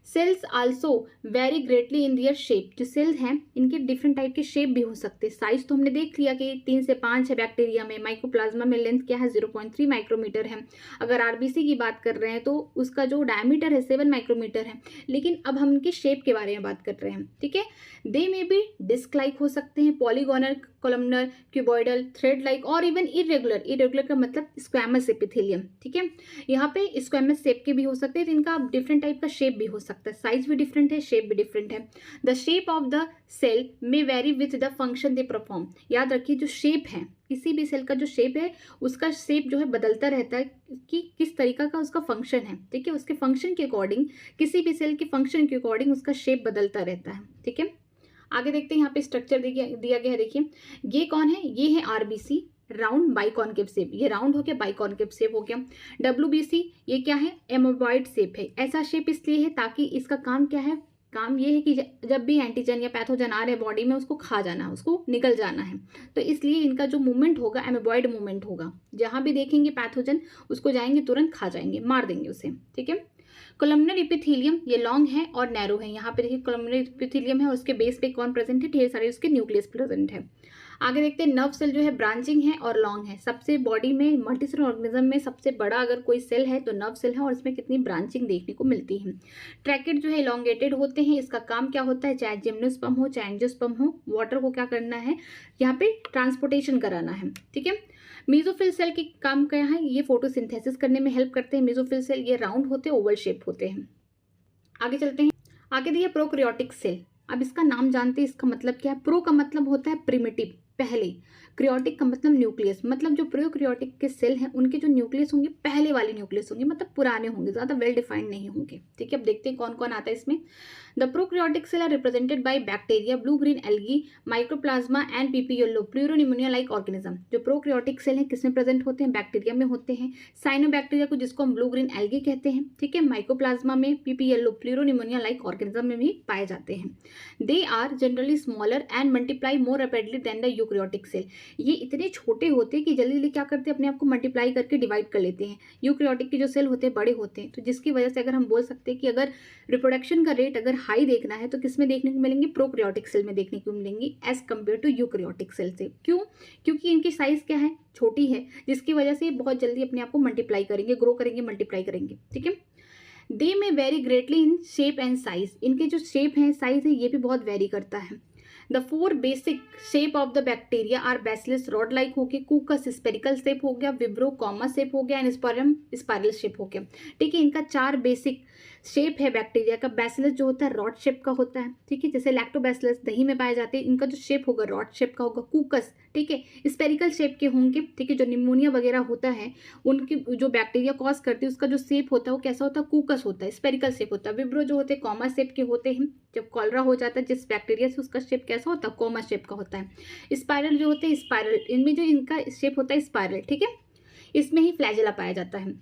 Cells also vary greatly in their shape, जो सेल्स हैं इनके डिफरेंट टाइप के शेप भी हो सकते हैं। साइज तो हमने देख लिया कि 3 से 5 है बैक्टीरिया में, माइकोप्लाज्मा में लेंथ क्या है, 0.3 माइक्रोमीटर है। अगर आरबीसी की बात कर रहे हैं तो उसका जो डायमीटर है 7 माइक्रोमीटर है। लेकिन अब हम इनके शेप के बारे में बात कर रहे हैं, ठीक है। दे में भी डिस्क लाइक हो सकते हैं, polygonal, columnar, cuboidal, thread like और इवन इरेगुलर। इरेगुलर का मतलब स्क्वैमस एपिथेलियम, ठीक है। यहाँ पे स्क्वैमस शेप के भी हो सकते हैं, तो इनका डिफरेंट टाइप का शेप भी हो सकता है, साइज भी डिफरेंट है, शेप भी डिफरेंट है। The shape of the cell may vary with the function they perform, याद रखिए जो शेप है किसी भी सेल का जो शेप है उसका शेप जो है बदलता रहता है कि किस तरीका का उसका फंक्शन है, ठीक है। उसके फंक्शन के अकॉर्डिंग, किसी भी सेल के फंक्शन के अकॉर्डिंग उसका शेप बदलता रहता है, ठीक है। आगे देखते हैं, यहाँ पे स्ट्रक्चर दिया गया है, देखिए ये कौन है, ये है आरबीसी, राउंड बाइकॉनकेव शेप, ये राउंड हो गया, बाइकॉनकेव शेप हो गया। डब्ल्यूबीसी ये क्या है, एमोबॉइड शेप है। ऐसा शेप इसलिए है ताकि इसका काम क्या है, काम ये है कि जब भी एंटीजन या पैथोजन आ रहे हैं बॉडी में उसको खा जाना है, उसको निकल जाना है। तो इसलिए इनका जो मूवमेंट होगा एमोबॉइड मूवमेंट होगा, जहाँ भी देखेंगे पैथोजन उसको जाएंगे तुरंत खा जाएंगे, मार देंगे उसे, ठीक है। कोलमनर एपिथेलियम ये लॉन्ग है और नैरो है। यहाँ पे देखिए कोलमनर एपिथेलियम है और उसके बेस पे कौन प्रेजेंट है, ढेर सारे उसके न्यूक्लियस प्रेजेंट है। आगे देखते हैं, नर्व सेल जो है ब्रांचिंग है और लॉन्ग है। सबसे बॉडी में मल्टीसेलुलर ऑर्गेनिज्म में सबसे बड़ा अगर कोई सेल है तो नर्व सेल है और इसमें कितनी ब्रांचिंग देखने को मिलती है। ट्रैकेट जो है इलोंगेटेड होते हैं, इसका काम क्या होता है, चाहे जिम्नोस्पर्म हो चाहे एंजियोस्पर्म हो, वाटर को क्या करना है, यहाँ पे ट्रांसपोर्टेशन कराना है, ठीक है। मेसोफिल सेल के काम क्या है, ये फोटोसिंथेसिस करने में हेल्प करते हैं। मेसोफिल सेल ये राउंड होते हैं, ओवल शेप होते हैं। आगे चलते हैं, आगे दिया प्रोकैरियोटिक सेल। अब इसका नाम जानते हैं, इसका मतलब क्या है। प्रो का मतलब होता है प्रिमिटिव, पहले। क्रियोटिक का मतलब न्यूक्लियस, मतलब जो प्रोकैरियोटिक के सेल हैं उनके जो न्यूक्लियस होंगे पहले वाले न्यूक्लियस होंगे, मतलब पुराने होंगे, ज़्यादा वेल डिफाइंड नहीं होंगे, ठीक है। अब देखते हैं कौन कौन आता है इसमें। The prokaryotic cell are represented by bacteria, blue green algae, mycoplasma and PPLO, pleuropneumonia like organism. जो प्रोकैरियोटिक सेल हैं किसमें प्रेजेंट होते हैं, बैक्टीरिया में होते हैं। साइनोबैक्टीरिया को जिसको हम ब्लू ग्रीन एल्गी कहते हैं, ठीक है। माइक्रोप्लाज्मा में, पीपीएलओ प्लूरोनिमोनिया लाइक ऑर्गेनिज्म में भी पाए जाते हैं। They are generally smaller and multiply more rapidly than the eukaryotic cell. ये इतने छोटे होते हैं कि जल्दी जल्दी क्या करते हैं, अपने आप को मल्टीप्लाई करके डिवाइड कर लेते हैं। यूकैरियोटिक के जो सेल होते हैं बड़े होते हैं, तो जिसकी वजह से अगर हम बोल सकते हैं कि अगर रिप्रोडक्शन का रेट अगर हाई देखना है तो किसमें देखने को मिलेंगे, प्रोकैरियोटिक सेल में देखने को मिलेंगे as compare to eukaryotic cell से। क्यों, क्योंकि इनकी साइज क्या है, छोटी है, जिसकी वजह से बहुत जल्दी अपने आप को मल्टीप्लाई करेंगे, ग्रो करेंगे, मल्टीप्लाई करेंगे, ठीक है। दे में very greatly in shape and size, इनके जो शेप है साइज है ये भी बहुत वेरी करता है। The 4 basic shape of the bacteria are bacillus rod like हो गया, कुकस स्पेरिकल शेप हो गया, विब्रो कॉमा शेप हो गया एंड स्पोरम स्पाइरल शेप हो गया, ठीक है। इनका 4 बेसिक शेप है बैक्टीरिया का। बैसिलस जो होता है रॉड शेप का होता है, ठीक है, जैसे लैक्टोबैसिलस दही में पाए जाते हैं, इनका जो शेप होगा रॉड शेप का होगा। कुकस, ठीक है, स्पेरिकल शेप के होंगे, ठीक है। जो निमोनिया वगैरह होता है उनकी जो बैक्टीरिया कॉज करती है उसका जो शेप होता है वो कैसा होता है, कुकस होता है, स्पेरिकल शेप होता है। विब्रो जो होते हैं कॉमा शेप के होते हैं, जब कॉलरा हो जाता है जिस बैक्टीरिया से उसका शेप कैसा होता है, कॉमा शेप का होता है। स्पाइरल जो होते हैं स्पाइरल, इनमें जो इनका शेप होता है स्पाइरल, ठीक है। इसमें ही फ्लैजेला पाया जाता है।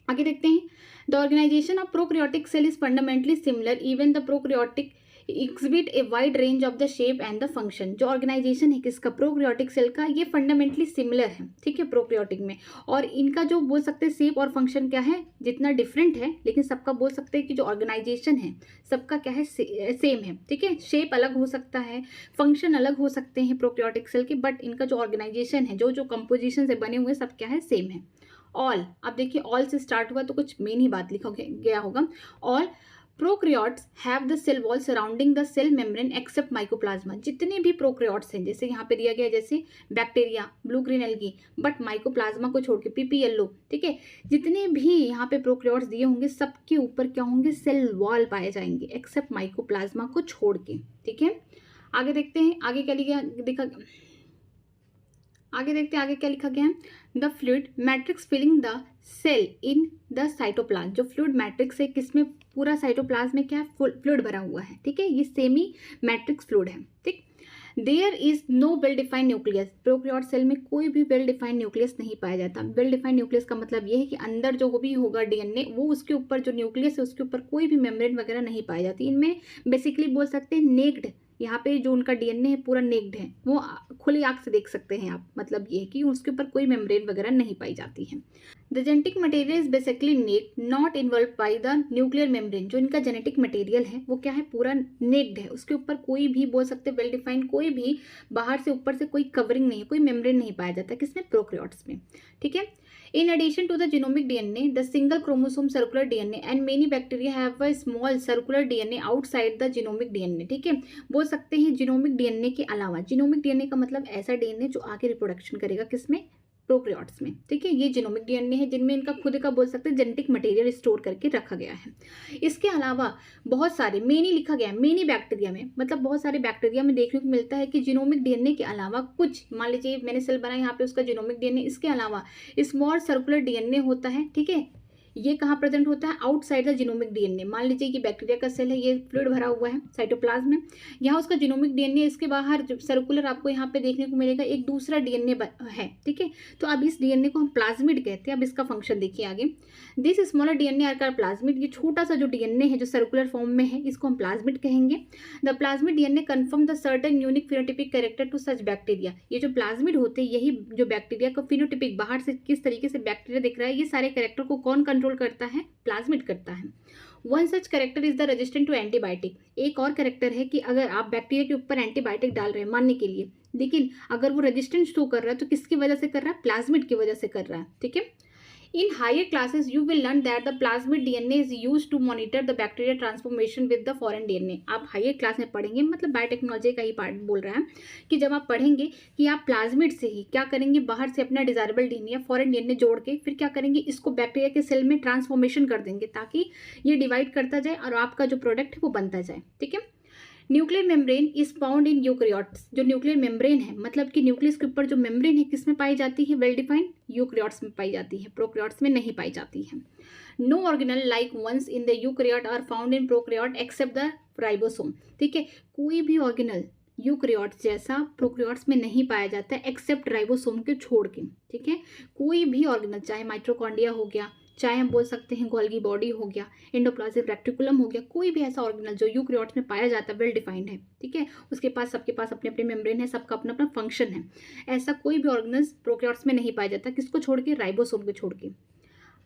आगे देखते हैं, the organization of prokaryotic cell is fundamentally similar, even the prokaryotic exhibit a wide range of the shape and the function. जो ऑर्गेनाइजेशन है किसका, प्रोकैरियोटिक सेल का, ये फंडामेंटली सिमिलर है, ठीक है, प्रोकैरियोटिक में। और इनका जो बोल सकते हैं शेप और फंक्शन क्या है, जितना डिफरेंट है लेकिन सबका बोल सकते हैं कि जो ऑर्गेनाइजेशन है सबका क्या है, सेम है, ठीक है। शेप अलग हो सकता है, फंक्शन अलग हो सकते हैं प्रोकैरियोटिक सेल के, बट इनका जो ऑर्गेनाइजेशन है, जो जो कंपोजिशन से बने हुए सब क्या है, सेम है। ऑल, अब देखिए ऑल से स्टार्ट हुआ तो कुछ मेन ही बात लिखा गया होगा। All prokaryotes have the cell wall surrounding the cell membrane except mycoplasma. जितने भी प्रोकैरियोट्स हैं, जैसे यहाँ पे दिया गया जैसे bacteria, blue green algae, but mycoplasma को छोड़ के पीपीएलओ, ठीक है, जितने भी यहाँ पे प्रोकैरियोट्स दिए होंगे सबके ऊपर क्या होंगे, सेल वॉल पाए जाएंगे एक्सेप्ट माइकोप्लाज्मा को छोड़ के, ठीक है। आगे देखते हैं, आगे क्या लिखा, आगे देखते हैं आगे क्या लिखा गया है। The fluid matrix filling the cell in the cytoplasm. जो फ्लूइड मैट्रिक्स है किसमें, पूरा साइटोप्लाज्म में क्या है, फ्लूइड भरा हुआ है, ठीक है, ये सेमी मैट्रिक्स फ्लूइड है, ठीक। There is no well defined nucleus. Prokaryote cell में कोई भी वेल डिफाइंड न्यूक्लियस नहीं पाया जाता। वेल डिफाइंड न्यूक्लियस का मतलब ये है कि अंदर जो भी होगा डीएनए, वो उसके ऊपर जो न्यूक्लियस है उसके ऊपर कोई भी मेम्ब्रेन वगैरह नहीं पाई जाती। इनमें बेसिकली बोल सकते हैं नेक्ड, यहाँ पे जो उनका डीएनए है पूरा नेक्ड है, वो खुली आंख से देख सकते हैं आप। मतलब ये है कि उसके ऊपर कोई मेम्ब्रेन वगैरह नहीं पाई जाती है। The genetic material is basically naked not envelope by the nuclear membrane. जो इनका जेनेटिक मटेरियल है वो क्या है, पूरा नेक्ड है, उसके ऊपर कोई भी बोल सकते हैं वेल डिफाइंड कोई भी बाहर से ऊपर से कोई कवरिंग नहीं है, कोई मेम्ब्रेन नहीं पाया जाता किसमें, प्रोकैरियोट्स में, ठीक है। In addition to the genomic DNA, the single chromosome circular DNA and many bacteria have a small circular DNA outside the genomic DNA, ठीक है। बोल सकते हैं जीनोमिक डीएनए के अलावा, जीनोमिक डीएनए का मतलब ऐसा डीएनए जो आगे रिप्रोडक्शन करेगा किसमें, प्रोकैरियोट्स में, ठीक है। ये जीनोमिक डीएनए है जिनमें इनका खुद का बोल सकते हैं जेनेटिक मटेरियल स्टोर करके रखा गया है। इसके अलावा बहुत सारे, मेनी लिखा गया है, मेनी बैक्टीरिया में, मतलब बहुत सारे बैक्टीरिया में देखने को मिलता है कि जीनोमिक डीएनए के अलावा कुछ, मान लीजिए मैंने सेल बनाया यहाँ पे उसका जीनोमिक डीएनए, इसके अलावा स्मॉल सर्कुलर डीएनए होता है, ठीक है। ये कहाँ प्रेजेंट होता है, आउटसाइड द जीनोमिक डीएनए। मान लीजिए कि बैक्टीरिया का सेल है, ये फ्लूइड भरा हुआ है साइटोप्लाज्म में, यहाँ उसका जीनोमिक डीएनए, इसके बाहर सर्कुलर आपको यहाँ पे देखने को मिलेगा एक दूसरा डीएनए है, ठीक है। तो अब इस डीएनए को हम प्लाज्मिड कहते हैं। अब इसका फंक्शन देखिए आगे। This smaller DNA are called plasmid. ये छोटा सा जो डीएनए है जो सर्कुलर फॉर्म में है इसको हम प्लाज्मिड कहेंगे। The plasmid DNA confirm the certain unique phenotypic character to such bacteria. ये जो प्लाज्मिड होते हैं यही जो बैक्टीरिया का फिनोटिपिक, बाहर से किस तरीके से बैक्टीरिया दिख रहा है, ये सारे कैरेक्टर को कौन कंट्रोल करता है, प्लाज्मिड करता है। One such character is the resistant to antibiotic. एक और कैरेक्टर है कि अगर आप बैक्टीरिया के ऊपर एंटीबायोटिक डाल रहे हैं मारने के लिए, लेकिन अगर वो रेजिस्टेंस शो कर रहा है तो किसकी वजह से कर रहा है, प्लाज्मिड की वजह से कर रहा है, ठीक है। In higher classes, you will learn that the plasmid DNA is used to monitor the bacteria transformation with the foreign DNA. आप हायर क्लास में पढ़ेंगे, मतलब बायोटेक्नोलॉजी का ही पार्ट बोल रहा है कि जब आप पढ़ेंगे कि आप प्लाज्मिड से ही क्या करेंगे, बाहर से अपना डिजायरेबल डीएनए या फॉरेन डीएनए जोड़ के फिर क्या करेंगे, इसको बैक्टीरिया के सेल में ट्रांसफॉर्मेशन कर देंगे ताकि ये डिवाइड करता जाए और आपका जो प्रोडक्ट है वो बनता जाए, ठीक है। Nuclear membrane is found in eukaryotes. जो न्यूक्लियर मेम्ब्रेन है, मतलब कि न्यूक्लियस के ऊपर जो मेम्ब्रेन है किसमें पाई जाती है, वेल डिफाइंड यूकैरियोट्स में पाई जाती है, प्रोकैरियोट्स में नहीं पाई जाती है। No organelle like ones in the eukaryote are found in prokaryote except the ribosome, ठीक है। कोई भी ऑर्गेनल यूकैरियोट्स जैसा प्रोकैरियोट्स में नहीं पाया जाता है एक्सेप्ट राइबोसोम के छोड़ के, ठीक है। कोई भी ऑर्गेनल, चाहे माइटोकॉन्ड्रिया हो गया, चाहे हम बोल सकते हैं गोल्गी बॉडी हो गया, एंडोप्लाज्मिक रेक्टिकुलम हो गया, कोई भी ऐसा ऑर्गेनल जो यूकैरियोट्स में पाया जाता है वेल डिफाइंड है, ठीक है, उसके पास, सबके पास अपने अपने मेम्ब्रेन है, सबका अपना अपना फंक्शन है, ऐसा कोई भी ऑर्गेनल्स प्रोकैरियोट्स में नहीं पाया जाता, किसको छोड़ के, राइबोसोम को छोड़ के।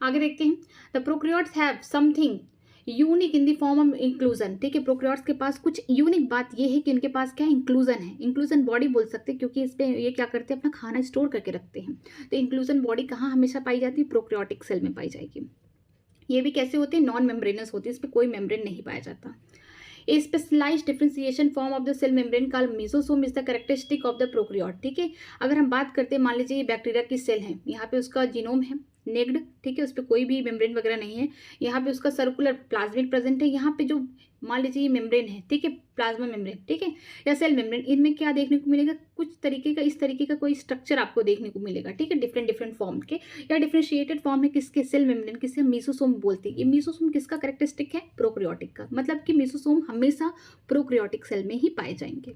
आगे देखते हैं। The prokaryotes have something unique in the form of inclusion, ठीक है। प्रोकैरियोट्स के पास कुछ यूनिक बात ये है कि इनके पास क्या इंक्लूजन है, इंक्लूजन बॉडी बोल सकते हैं क्योंकि इस पे ये क्या करते हैं, अपना खाना स्टोर करके रखते हैं। तो इंक्लूजन बॉडी कहाँ हमेशा पाई जाती है, प्रोकैरियोटिक सेल में पाई जाएगी। ये भी कैसे होते हैं, नॉन मेम्ब्रेनस होती है, इस पर कोई मेम्ब्रेन नहीं पाया जाता। A specialized differentiation form of the cell membrane called mesosome is the characteristic of the prokaryote, ठीक है। अगर हम बात करते हैं, मान लीजिए ये बैक्टीरिया की सेल है, यहाँ पे उसका जीनोम है नेक्ड, ठीक है, उस पर कोई भी मेम्ब्रेन वगैरह नहीं है, यहाँ पे उसका सर्कुलर प्लाज्मिड प्रेजेंट है, यहाँ पे जो मान लीजिए ये मेम्ब्रेन है, ठीक है, प्लाज्मा मेम्ब्रेन, ठीक है, या सेल मेम्ब्रेन, इनमें क्या देखने को मिलेगा, कुछ तरीके का, इस तरीके का कोई स्ट्रक्चर आपको देखने को मिलेगा, ठीक है, डिफरेंट डिफरेंट फॉर्म के, या डिफरेंशिएटेड फॉर्म है किसके, सेल मेम्ब्रेन, किसे मेसोसोम बोलते हैं। ये मेसोसोम किसका कैरेक्टरिस्टिक है, प्रोकैरियोटिक का, मतलब कि मेसोसोम हमेशा प्रोकैरियोटिक सेल में ही पाए जाएंगे।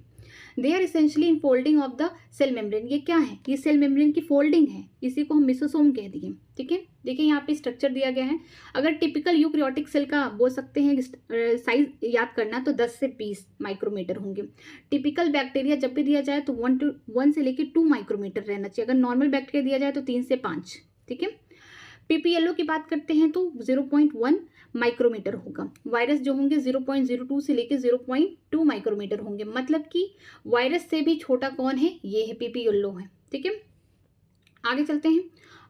They are essentially infolding of the cell membrane. ये क्या है, ये सेल मेम्ब्रेन की फोल्डिंग है, इसी को हम मेसोसोम कह दिए, ठीक है। देखिए यहाँ पे स्ट्रक्चर दिया गया है। अगर टिपिकल यूकैरियोटिक सेल का बोल सकते हैं साइज याद करना तो 10 से 20 माइक्रोमीटर होंगे। टिपिकल बैक्टीरिया जब भी दिया जाए तो 1 से लेकर 2 माइक्रोमीटर रहना चाहिए। अगर नॉर्मल बैक्टीरिया दिया जाए तो 3 से 5, ठीक है। पीपीएलओ की बात करते हैं तो 0.1 माइक्रोमीटर होगा। वायरस जो होंगे 0.02 से लेकर 0.2 माइक्रोमीटर होंगे, मतलब कि वायरस से भी छोटा कौन है, ये है पीपीएलओ है, ठीक है। आगे चलते हैं,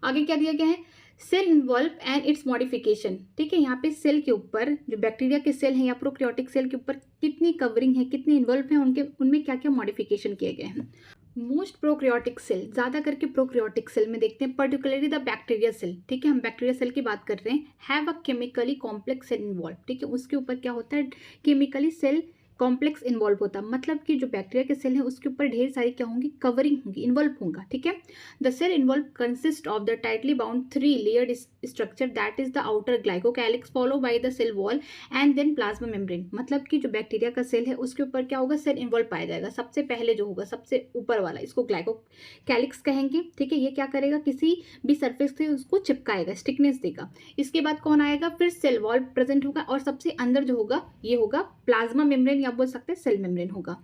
आगे क्या दिया गया है, cell envelope and its modification, ठीक है। यहाँ पे सेल के ऊपर जो बैक्टीरिया के सेल हैं या प्रोकैरियोटिक सेल के ऊपर कितनी कवरिंग है, कितने इन्वॉल्व हैं, उनमें क्या क्या मॉडिफिकेशन किए गए हैं। मोस्ट प्रोकैरियोटिक सेल, ज़्यादा करके प्रोकैरियोटिक सेल में देखते हैं, पर्टिकुलरली द बैक्टीरिया सेल, ठीक है, हम बैक्टीरिया सेल की बात कर रहे हैं, have a chemically complex cell envelope, ठीक है, उसके ऊपर क्या होता है, केमिकली सेल कॉम्प्लेक्स इन्वॉल्व होता, मतलब कि जो बैक्टीरिया के सेल हैं उसके ऊपर ढेर सारी क्या होंगी, कवरिंग होंगी, इन्वॉल्व होगा, ठीक है। The cell envelope consist of the tightly bound 3 layered structure that is the outer glycocalyx follow by the cell wall and then plasma membrane. मतलब कि जो बैक्टीरिया का सेल है उसके ऊपर क्या होगा, सेल इन्वॉल्व पाया जाएगा। सबसे पहले जो होगा, सबसे ऊपर वाला, इसको ग्लाइकोकैलिक्स कहेंगे, ठीक है। ये क्या करेगा, किसी भी सरफेस से उसको चिपकाएगा, स्टिकनेस देगा। इसके बाद कौन आएगा, फिर सेल वॉल प्रेजेंट होगा, और सबसे अंदर जो होगा ये होगा प्लाज्मा मेम्ब्रेन, या बोल सकते हैं सेल मेम्ब्रेन होगा।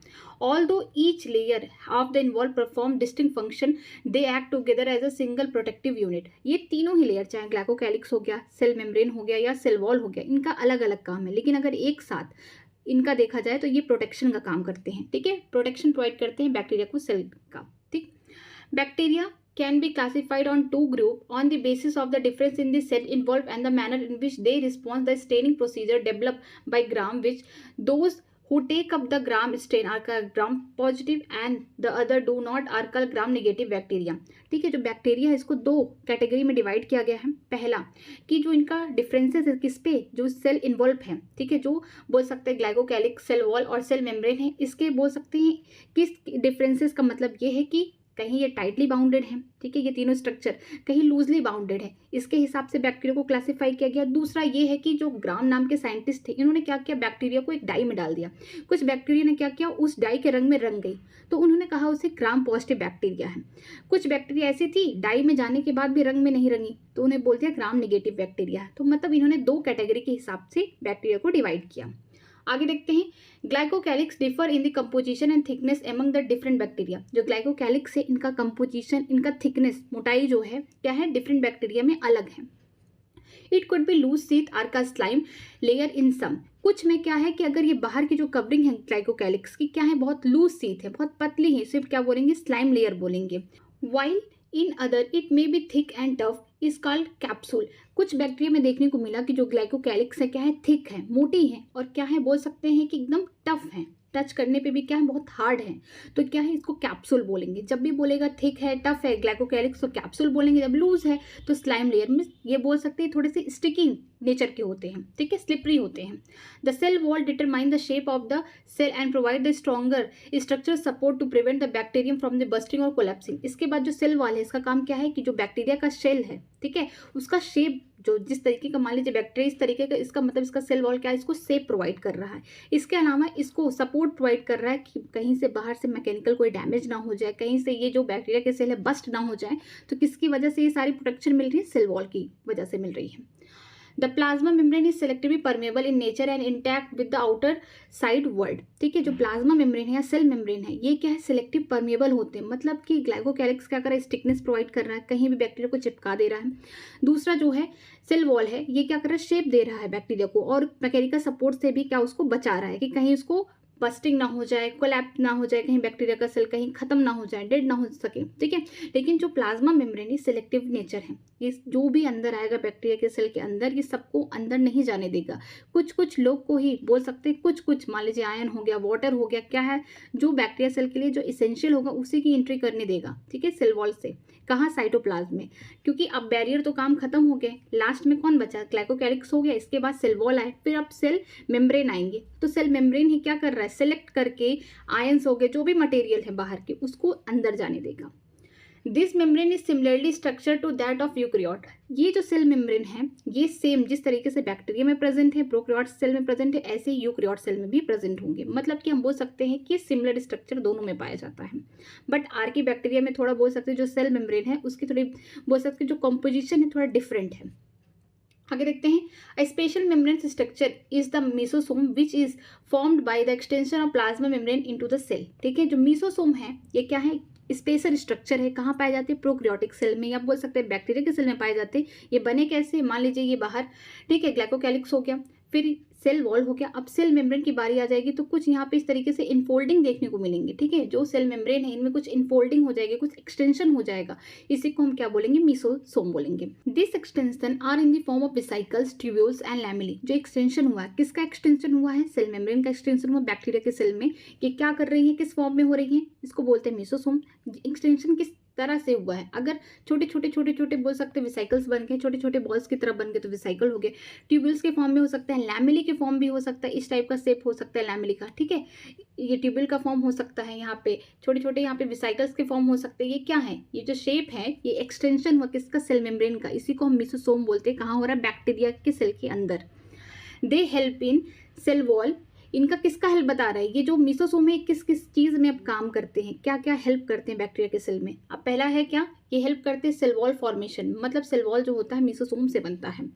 Although each layer of the envelope perform distinct function, they act together as a single protective unit. ये तीनों ही लेयर, चाहे ग्लाइकोकैलिक्स हो गया, सेल मेम्ब्रेन हो गया या सेल वॉल हो गया, इनका अलग अलग काम है, लेकिन अगर एक साथ इनका देखा जाए तो ये प्रोटेक्शन का काम करते हैं, ठीक है। प्रोटेक्शन प्रोवाइड करते हैं बैक्टीरिया को, सेल का, ठीक। Bacteria can be classified on two groups on the basis of the difference in the cell involved and the manner in which they respond. The staining procedure developed by Gram, which those who take up the Gram stain are called Gram positive and the other do not are called Gram negative bacteria। ठीक है, जो बैक्टीरिया है इसको दो कैटेगरी में डिवाइड किया गया है। पहला कि जो इनका डिफरेंसेस है किस पे, जो सेल इन्वॉल्व है, ठीक है, जो बोल सकते हैं ग्लाइकोकैलिक्स, सेल वॉल और सेल मेम्ब्रेन है, इसके बोल सकते हैं किस डिफरेंसेस का मतलब ये है कि कहीं ये टाइटली बाउंडेड है, ठीक है, ये तीनों स्ट्रक्चर कहीं लूजली बाउंडेड है, इसके हिसाब से बैक्टीरिया को क्लासिफाई किया गया। दूसरा ये है कि जो ग्राम नाम के साइंटिस्ट थे, इन्होंने क्या किया, बैक्टीरिया को एक डाई में डाल दिया। कुछ बैक्टीरिया ने क्या किया, उस डाई के रंग में रंग गई, तो उन्होंने कहा उसे ग्राम पॉजिटिव बैक्टीरिया है। कुछ बैक्टीरिया ऐसी थी डाई में जाने के बाद भी रंग में नहीं रंगी, तो उन्हें बोल दिया ग्राम निगेटिव बैक्टीरिया है। तो मतलब इन्होंने दो कैटेगरी के हिसाब से बैक्टीरिया को डिवाइड किया। आगे देखते हैं, glycocalyx differ in the composition and thickness among the different bacteria. जो ग्लाइकोकैलिक्स है, इनका कंपोजिशन, इनका थिकनेस, मोटाई जो है क्या है, डिफरेंट बैक्टीरिया में अलग है। It could be loose sheath or का स्लाइम लेयर इन सम। कुछ में क्या है कि अगर ये बाहर की जो कवरिंग है ग्लाइकोकैलिक्स की क्या है, बहुत लूज सीथ है, बहुत पतली है, सिर्फ क्या बोलेंगे, स्लाइम लेयर बोलेंगे। While in other it may be thick and tough is called capsule. कुछ बैक्टीरिया में देखने को मिला कि जो ग्लाइकोकैलिक्स है क्या है, थिक है, मोटी है, और क्या है बोल सकते हैं कि एकदम टफ है, टच करने पे भी क्या है, बहुत हार्ड है, तो क्या है, इसको कैप्सूल बोलेंगे। जब भी बोलेगा थिक है, टफ है ग्लाइकोकैलिक्स तो कैप्सूल बोलेंगे, जब लूज है तो स्लाइम लेयर में, ये बोल सकते हैं थोड़े से स्टिकी नेचर के होते हैं, ठीक है, स्लिपरी होते हैं। The cell wall determine the shape of the cell and provide the stronger structure support to prevent the bacterium from the bursting और कोलैप्सिंग। इसके बाद जो सेल वॉल है, इसका काम क्या है कि जो बैक्टीरिया का शेल है, ठीक है, उसका शेप जो जिस तरीके का, मान लीजिए बैक्टीरिया इस तरीके का, इसका मतलब इसका सेल वॉल क्या है, इसको शेप प्रोवाइड कर रहा है। इसके अलावा इसको सपोर्ट प्रोवाइड कर रहा है कि कहीं से बाहर से मैकेनिकल कोई डैमेज ना हो जाए, कहीं से ये जो बैक्टीरिया के सेल है बस्ट ना हो जाए। तो किसकी वजह से ये सारी प्रोटेक्शन मिल रही है, सेल वॉल की वजह से मिल रही है। The plasma membrane is selectively permeable in nature and intact with the outer side world. ठीक है, जो प्लाज्मा मेम्ब्रेन है या सेल मेम्ब्रेन है, ये क्या है, सिलेक्टिव परमेबल होते हैं, मतलब कि ग्लाइकोकैलिक्स क्या कर रहा है, स्टिकनेस प्रोवाइड कर रहा है, कहीं भी बैक्टीरिया को चिपका दे रहा है। दूसरा जो है सेल वॉल है, ये क्या कर रहा है, शेप दे रहा है बैक्टीरिया को, और मैकेनिकल सपोर्ट से भी क्या उसको बचा रहा है कि कहीं उसको बस्टिंग ना हो जाए, कोलैप्स ना हो जाए, कहीं बैक्टीरिया का सेल कहीं खत्म ना हो जाए, डेड ना हो सके। ठीक है, लेकिन जो प्लाज्मा मेम्ब्रेन ये सिलेक्टिव नेचर है, ये जो भी अंदर आएगा बैक्टीरिया के सेल के अंदर, ये सबको अंदर नहीं जाने देगा। कुछ कुछ लोग को ही बोल सकते हैं, कुछ कुछ मान लीजिए आयन हो गया, वाटर हो गया, क्या है जो बैक्टीरिया सेल के लिए जो इसेंशियल होगा उसी की एंट्री करने देगा। ठीक है, सेल वॉल से कहाँ, साइटोप्लाज्म में, क्योंकि अब बैरियर तो काम खत्म हो गए, लास्ट में कौन बचा, ग्लाइकोकैलिक्स हो गया, इसके बाद सेल वॉल आए, फिर अब सेल मेम्ब्रेन आएंगे। तो सेल मेम्ब्रेन ही क्या कर रहा है, सेलेक्ट करके आयंस हो गए, जो भी मटेरियल है बाहर के, उसको अंदर जाने देगा। This membrane is similarly structure to that of eukaryote. ये जो सेल मेम्ब्रेन है, ये सेम जिस तरीके से बैक्टीरिया में प्रेजेंट है, प्रोकैरियोट सेल में प्रेजेंट है, ऐसे ही यूकैरियोट सेल में भी प्रेजेंट होंगे। मतलब कि हम बोल सकते हैं कि सिमिलर स्ट्रक्चर दोनों में पाया जाता है। बट आर्की बैक्टीरिया में थोड़ा बोल सकते हैं जो सेल मेम्ब्रेन है उसकी थोड़ी बोल सकते हैं जो कॉम्पोजिशन है थोड़ा डिफरेंट है। आगे देखते हैं, a special membrane structure is the mesosome which is formed by the extension of plasma membrane into the cell. ठीक है, जो मेसोसोम है ये क्या है, स्पेशल स्ट्रक्चर है, कहाँ पाए जाते हैं, प्रोकैरियोटिक सेल में, या बोल सकते हैं बैक्टीरिया के सेल में पाए जाते हैं। ये बने कैसे, मान लीजिए ये बाहर, ठीक है, ग्लाइकोकैलिक्स हो गया, फिर सेल वॉल हो गया, अब सेल मेम्ब्रेन की बारी आ जाएगी, तो कुछ यहाँ पे इस तरीके से इनफोल्डिंग देखने को मिलेंगे। ठीक है, जो सेल मेम्ब्रेन है इनमें कुछ इनफोल्डिंग हो जाएगी, कुछ एक्सटेंशन हो जाएगा, इसी को हम क्या बोलेंगे, मेसोसोम बोलेंगे। This extension are in the form of vesicles, tubules and lamellae. जो एक्सटेंशन हुआ है, किसका एक्सटेंशन हुआ है, सेल मेम्ब्रेन का एक्सटेंशन हुआ बैक्टीरिया के सेल में। ये क्या कर रही है, किस फॉर्म में हो रही है, इसको बोलते हैं मेसोसोम। एक्सटेंशन किस तरह से हुआ है। अगर छोटे छोटे छोटे छोटे बोल सकते हैं विसाइकल्स बन गए, छोटे छोटे बॉल्स की तरह बन गए तो विसाइकल हो गए। ट्यूब्यूल्स के फॉर्म में हो सकता है, लैमेली के फॉर्म भी हो सकता है, इस टाइप का शेप हो सकता है लैमेली का, ठीक है। ये ट्यूब्यूल का फॉर्म हो सकता है, यहाँ पे छोटे छोटे यहाँ पे विसाइकल्स के फॉर्म हो सकते हैं। ये क्या है, ये जो शेप है ये एक्सटेंशन हुआ किसका, सेल मेम्ब्रेन का। इसी को हम मिसोसोम बोलते हैं। कहाँ हो रहा है, बैक्टीरिया के सेल के अंदर। They help in cell wall, इनका किसका हेल्प बता रहा है, ये जो मिसोसोम है किस किस चीज़ में अब काम करते हैं, क्या क्या हेल्प करते हैं बैक्टीरिया के सेल में। अब पहला है क्या, ये हेल्प करते हैं सेल वॉल फॉर्मेशन, मतलब सेल वॉल जो होता है मिसोसोम से बनता है।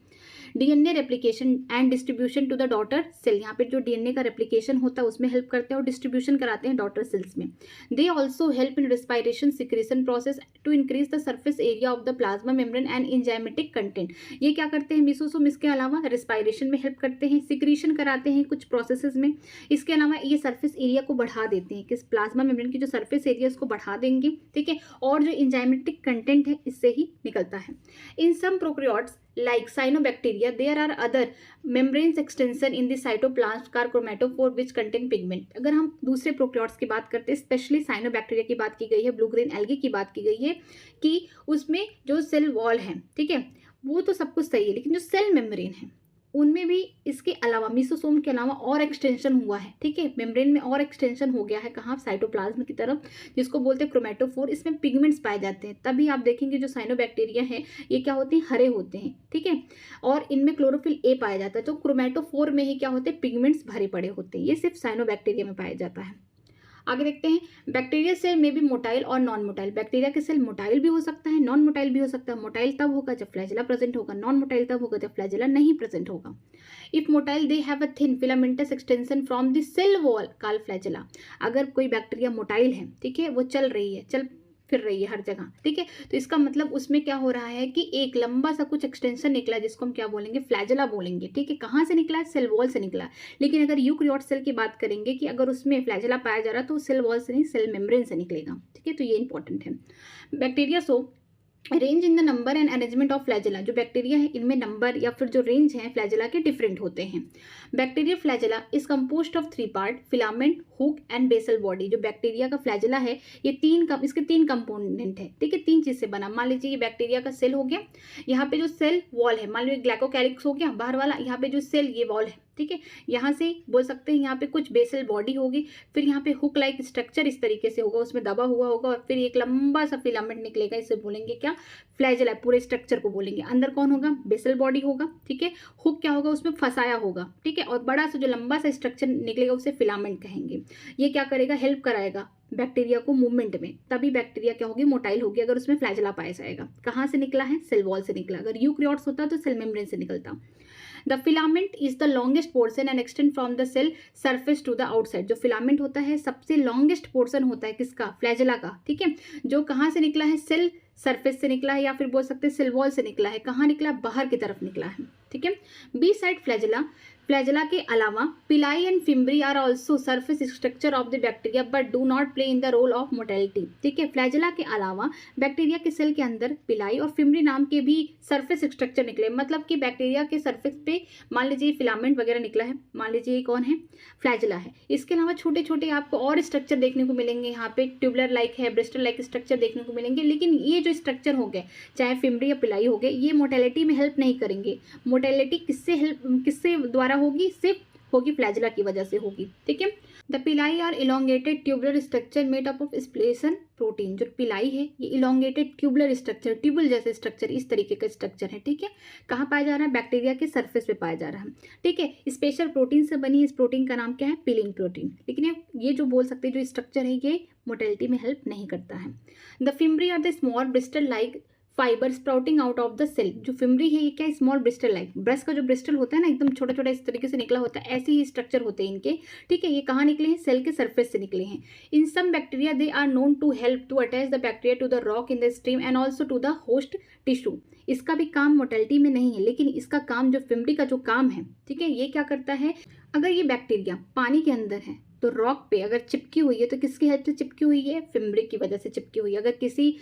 DNA replication and distribution to the daughter cell, यहाँ पे जो डीएनए का रेप्लिकेशन होता है उसमें हेल्प करते हैं और डिस्ट्रीब्यूशन कराते हैं डॉटर सेल्स में। They also help in respiration secretion process to increase the surface area of the plasma membrane and enzymatic content. ये क्या करते हैं मिसोसोम, इसके अलावा रेस्पिरेशन में हेल्प करते हैं, सिक्रीशन कराते हैं कुछ प्रोसेसेस में। इसके अलावा ये सर्फेस एरिया को बढ़ा देते हैं, किस प्लाज्मा मेम्ब्रेन की जो सर्फेस एरिया उसको बढ़ा देंगे, ठीक है। और जो एंजाइमेटिक कंटेंट है इससे ही निकलता है। इन सम prokaryotes like cyanobacteria there are other membranes extension in the cytoplasm car chromatophore which contain pigment। अगर हम दूसरे प्रोकैरियोट्स की बात करते हैं, स्पेशली साइनोबैक्टीरिया की बात की गई है, ब्लू ग्रीन एल्गी की बात की गई है कि उसमें जो सेल वॉल है, ठीक है, वो तो सब कुछ सही है, लेकिन जो सेल मेम्ब्रेन है उनमें भी इसके अलावा मिसोसोम के अलावा और एक्सटेंशन हुआ है, ठीक है। मेम्ब्रेन में और एक्सटेंशन हो गया है, कहाँ, साइटोप्लाज्म की तरफ, जिसको बोलते हैं क्रोमेटोफोर। इसमें पिगमेंट्स पाए जाते हैं, तभी आप देखेंगे जो साइनोबैक्टीरिया है ये क्या होते हैं, हरे होते हैं, ठीक है। और इनमें क्लोरोफिल ए पाया जाता है, तो क्रोमेटोफोर में ही क्या होते हैं, पिगमेंट्स भरे पड़े होते हैं। ये सिर्फ साइनोबैक्टीरिया में पाया जाता है। आगे देखते हैं, बैक्टीरिया सेल में भी मोटाइल और नॉन मोटाइल। बैक्टीरिया के सेल मोटाइल भी हो सकता है, नॉन मोटाइल भी हो सकता है। मोटाइल तब होगा जब फ्लैजेला प्रेजेंट होगा, नॉन मोटाइल तब होगा जब फ्लैजेला नहीं प्रेजेंट होगा। If motile they have a thin filamentous extension from the cell wall called flagella. अगर कोई बैक्टीरिया मोटाइल है, ठीक है, वो चल रही है, चल फिर रही है हर जगह, ठीक है, तो इसका मतलब उसमें क्या हो रहा है कि एक लंबा सा कुछ एक्सटेंशन निकला है जिसको हम क्या बोलेंगे, फ्लैजेला बोलेंगे, ठीक है। कहाँ से निकला है, सेल वॉल से निकला है। लेकिन अगर यूकैरियोट सेल की बात करेंगे कि अगर उसमें फ्लैजेला पाया जा रहा है तो सेल वॉल से नहीं, सेल मेम्ब्रेन से निकलेगा, ठीक है। तो ये इंपॉर्टेंट है। Bacteria so range in the number and arrangement of flagella, जो बैक्टीरिया है इनमें नंबर या फिर जो रेंज है फ्लैजेला के डिफरेंट होते हैं। Bacteria flagella is composed of 3 part, filament, hook and basal body. जो बैक्टीरिया का फ्लैजेला है ये इसके 3 कंपोनेंट है, ठीक है, 3 चीज से बना। मान लीजिए ये बैक्टीरिया का सेल हो गया, यहाँ पे जो सेल वॉल है, मान लीजिए ग्लाइकोकैलिक्स हो गया बाहर वाला, यहाँ पे जो सेल ये वॉल है, ठीक है। यहाँ से बोल सकते हैं यहाँ पे कुछ बेसल बॉडी होगी, फिर यहाँ पे हुक लाइक स्ट्रक्चर इस तरीके से होगा, उसमें दबा हुआ होगा, और फिर एक लंबा सा फिलामेंट निकलेगा, इसे बोलेंगे क्या, फ्लैजेला। पूरे स्ट्रक्चर को बोलेंगे। अंदर कौन होगा, बेसल बॉडी होगा, ठीक है। हुक क्या होगा, उसमें फंसाया होगा, ठीक है, और बड़ा सा जो लंबा सा स्ट्रक्चर निकलेगा उसे फिलामेंट कहेंगे। ये क्या करेगा, हेल्प कराएगा बैक्टीरिया को मूवमेंट में, तभी बैक्टीरिया क्या होगी, मोटाइल होगी, अगर उसमें फ्लैजेला पाया जाएगा। कहाँ से निकला है, सेल वॉल से निकला। अगर यूकैरियोट्स होता तो सेल मेम्ब्रेन से निकलता। The filament is the longest portion and extend from the cell surface to the outside. जो फिलामेंट होता है सबसे लॉन्गेस्ट पोर्शन होता है किसका, फ्लैजेला का, ठीक है, जो कहाँ से निकला है, सेल सरफेस से निकला है, या फिर बोल सकते हैं सेल वॉल से निकला है। कहाँ निकला, बाहर की तरफ निकला है, ठीक है। बी साइड फ्लैजेला, फ्लैजेला के अलावा pili and fimbriae are also surface structure of the bacteria but do not play in the role of motility, ठीक है। फ्लैजेला के अलावा बैक्टीरिया के सेल के अंदर पिलाई और फिम्ब्री नाम के भी सरफेस स्ट्रक्चर निकले, मतलब कि बैक्टीरिया के सरफेस पे मान लीजिए फिलामेंट वगैरह निकला है, मान लीजिए ये कौन है, फ्लैजेला है। इसके अलावा छोटे छोटे आपको और स्ट्रक्चर देखने को मिलेंगे, यहाँ पे ट्यूबुलर लाइक है, ब्रिस्टल लाइक स्ट्रक्चर देखने को मिलेंगे। लेकिन ये जो स्ट्रक्चर हो गए, चाहे फिम्ब्री या पिलाई हो गए, ये मोटेलिटी में हेल्प नहीं करेंगे। मोटेलिटी किससे द्वारा होगी, सिर्फ होगी फ्लैजेला की वजह से होगी, ठीक है। The pili are elongated tubular structure made up of special protein. जो पिलाई है ये इलोंगेटेड ट्यूबुलर स्ट्रक्चर, ट्यूबुल जैसे स्ट्रक्चर, इस तरीके का स्ट्रक्चर है, ठीक है। कहाँ पाया जा रहा है, बैक्टीरिया के सरफेस पे पाया जा रहा है, ठीक है। स्पेशल प्रोटीन से बनी, इस प्रोटीन का नाम क्या है, पिलिन प्रोटीन। लेकिन ये जो बोल सकते हैं जो स्ट्रक्चर है ये मोटेलिटी में हेल्प नहीं करता है। The fimbriae are the small bristle like fibre sprouting out of the cell. जो फिम्ब्री है ये क्या, स्मॉल ब्रिस्टल लाइक, ब्रश का जो ब्रिस्टल होता है ना, एकदम छोटा छोटा इस तरीके से निकला होता है, ऐसे ही स्ट्रक्चर होते हैं इनके, ठीक है। ये कहाँ निकले हैं, सेल के सरफेस से निकले हैं। In some bacteria they are known to help to attach the bacteria to the rock in the stream and also to the host tissue. इसका भी काम मोटेलिटी में नहीं है, लेकिन इसका काम जो फिम्ब्री का जो काम है, ठीक है, ये क्या करता है, अगर ये बैक्टीरिया पानी के अंदर है तो रॉक पे अगर चिपकी हुई है तो किसकी हेल्प से चिपकी हुई है, फिम्ब्री की वजह से चिपकी हुई है। अगर किसी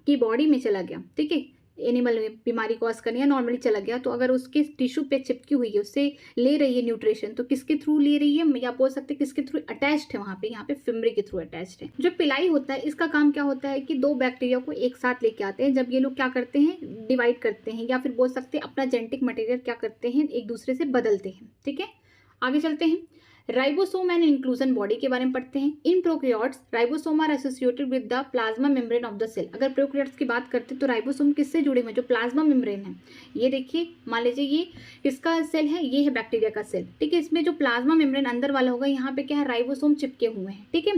की बॉडी में चला गया, ठीक है, एनिमल बीमारी कॉज करनी है, नॉर्मली चला गया, तो अगर उसके टिश्यू पे चिपकी हुई है, उससे ले रही है न्यूट्रिशन, तो किसके थ्रू ले रही है, या बोल सकते हैं किसके थ्रू अटैच्ड है, वहाँ पे यहाँ पे फिमरी के थ्रू अटैच्ड है। जो पिलाई होता है इसका काम क्या होता है कि दो बैक्टीरिया को एक साथ लेके आते हैं। जब ये लोग क्या करते हैं, डिवाइड करते हैं, या फिर बोल सकते हैं अपना जेनेटिक मटेरियल क्या करते हैं, एक दूसरे से बदलते हैं। ठीक है, आगे चलते हैं। राइबोसोम एंड इंक्लूजन बॉडी के बारे में पढ़ते हैं। In prokaryotes ribosomes are associated with the plasma membrane of the cell. अगर प्रोकैरियोट्स की बात करते हैं तो राइबोसोम किससे जुड़े हुए हैं, जो प्लाज्मा मेम्ब्रेन है। ये देखिए, मान लीजिए ये किसका सेल है, ये है बैक्टीरिया का सेल। ठीक है, इसमें जो प्लाज्मा मेम्ब्रेन अंदर वाला होगा, यहाँ पे क्या है, राइबोसोम चिपके हुए हैं। ठीक है,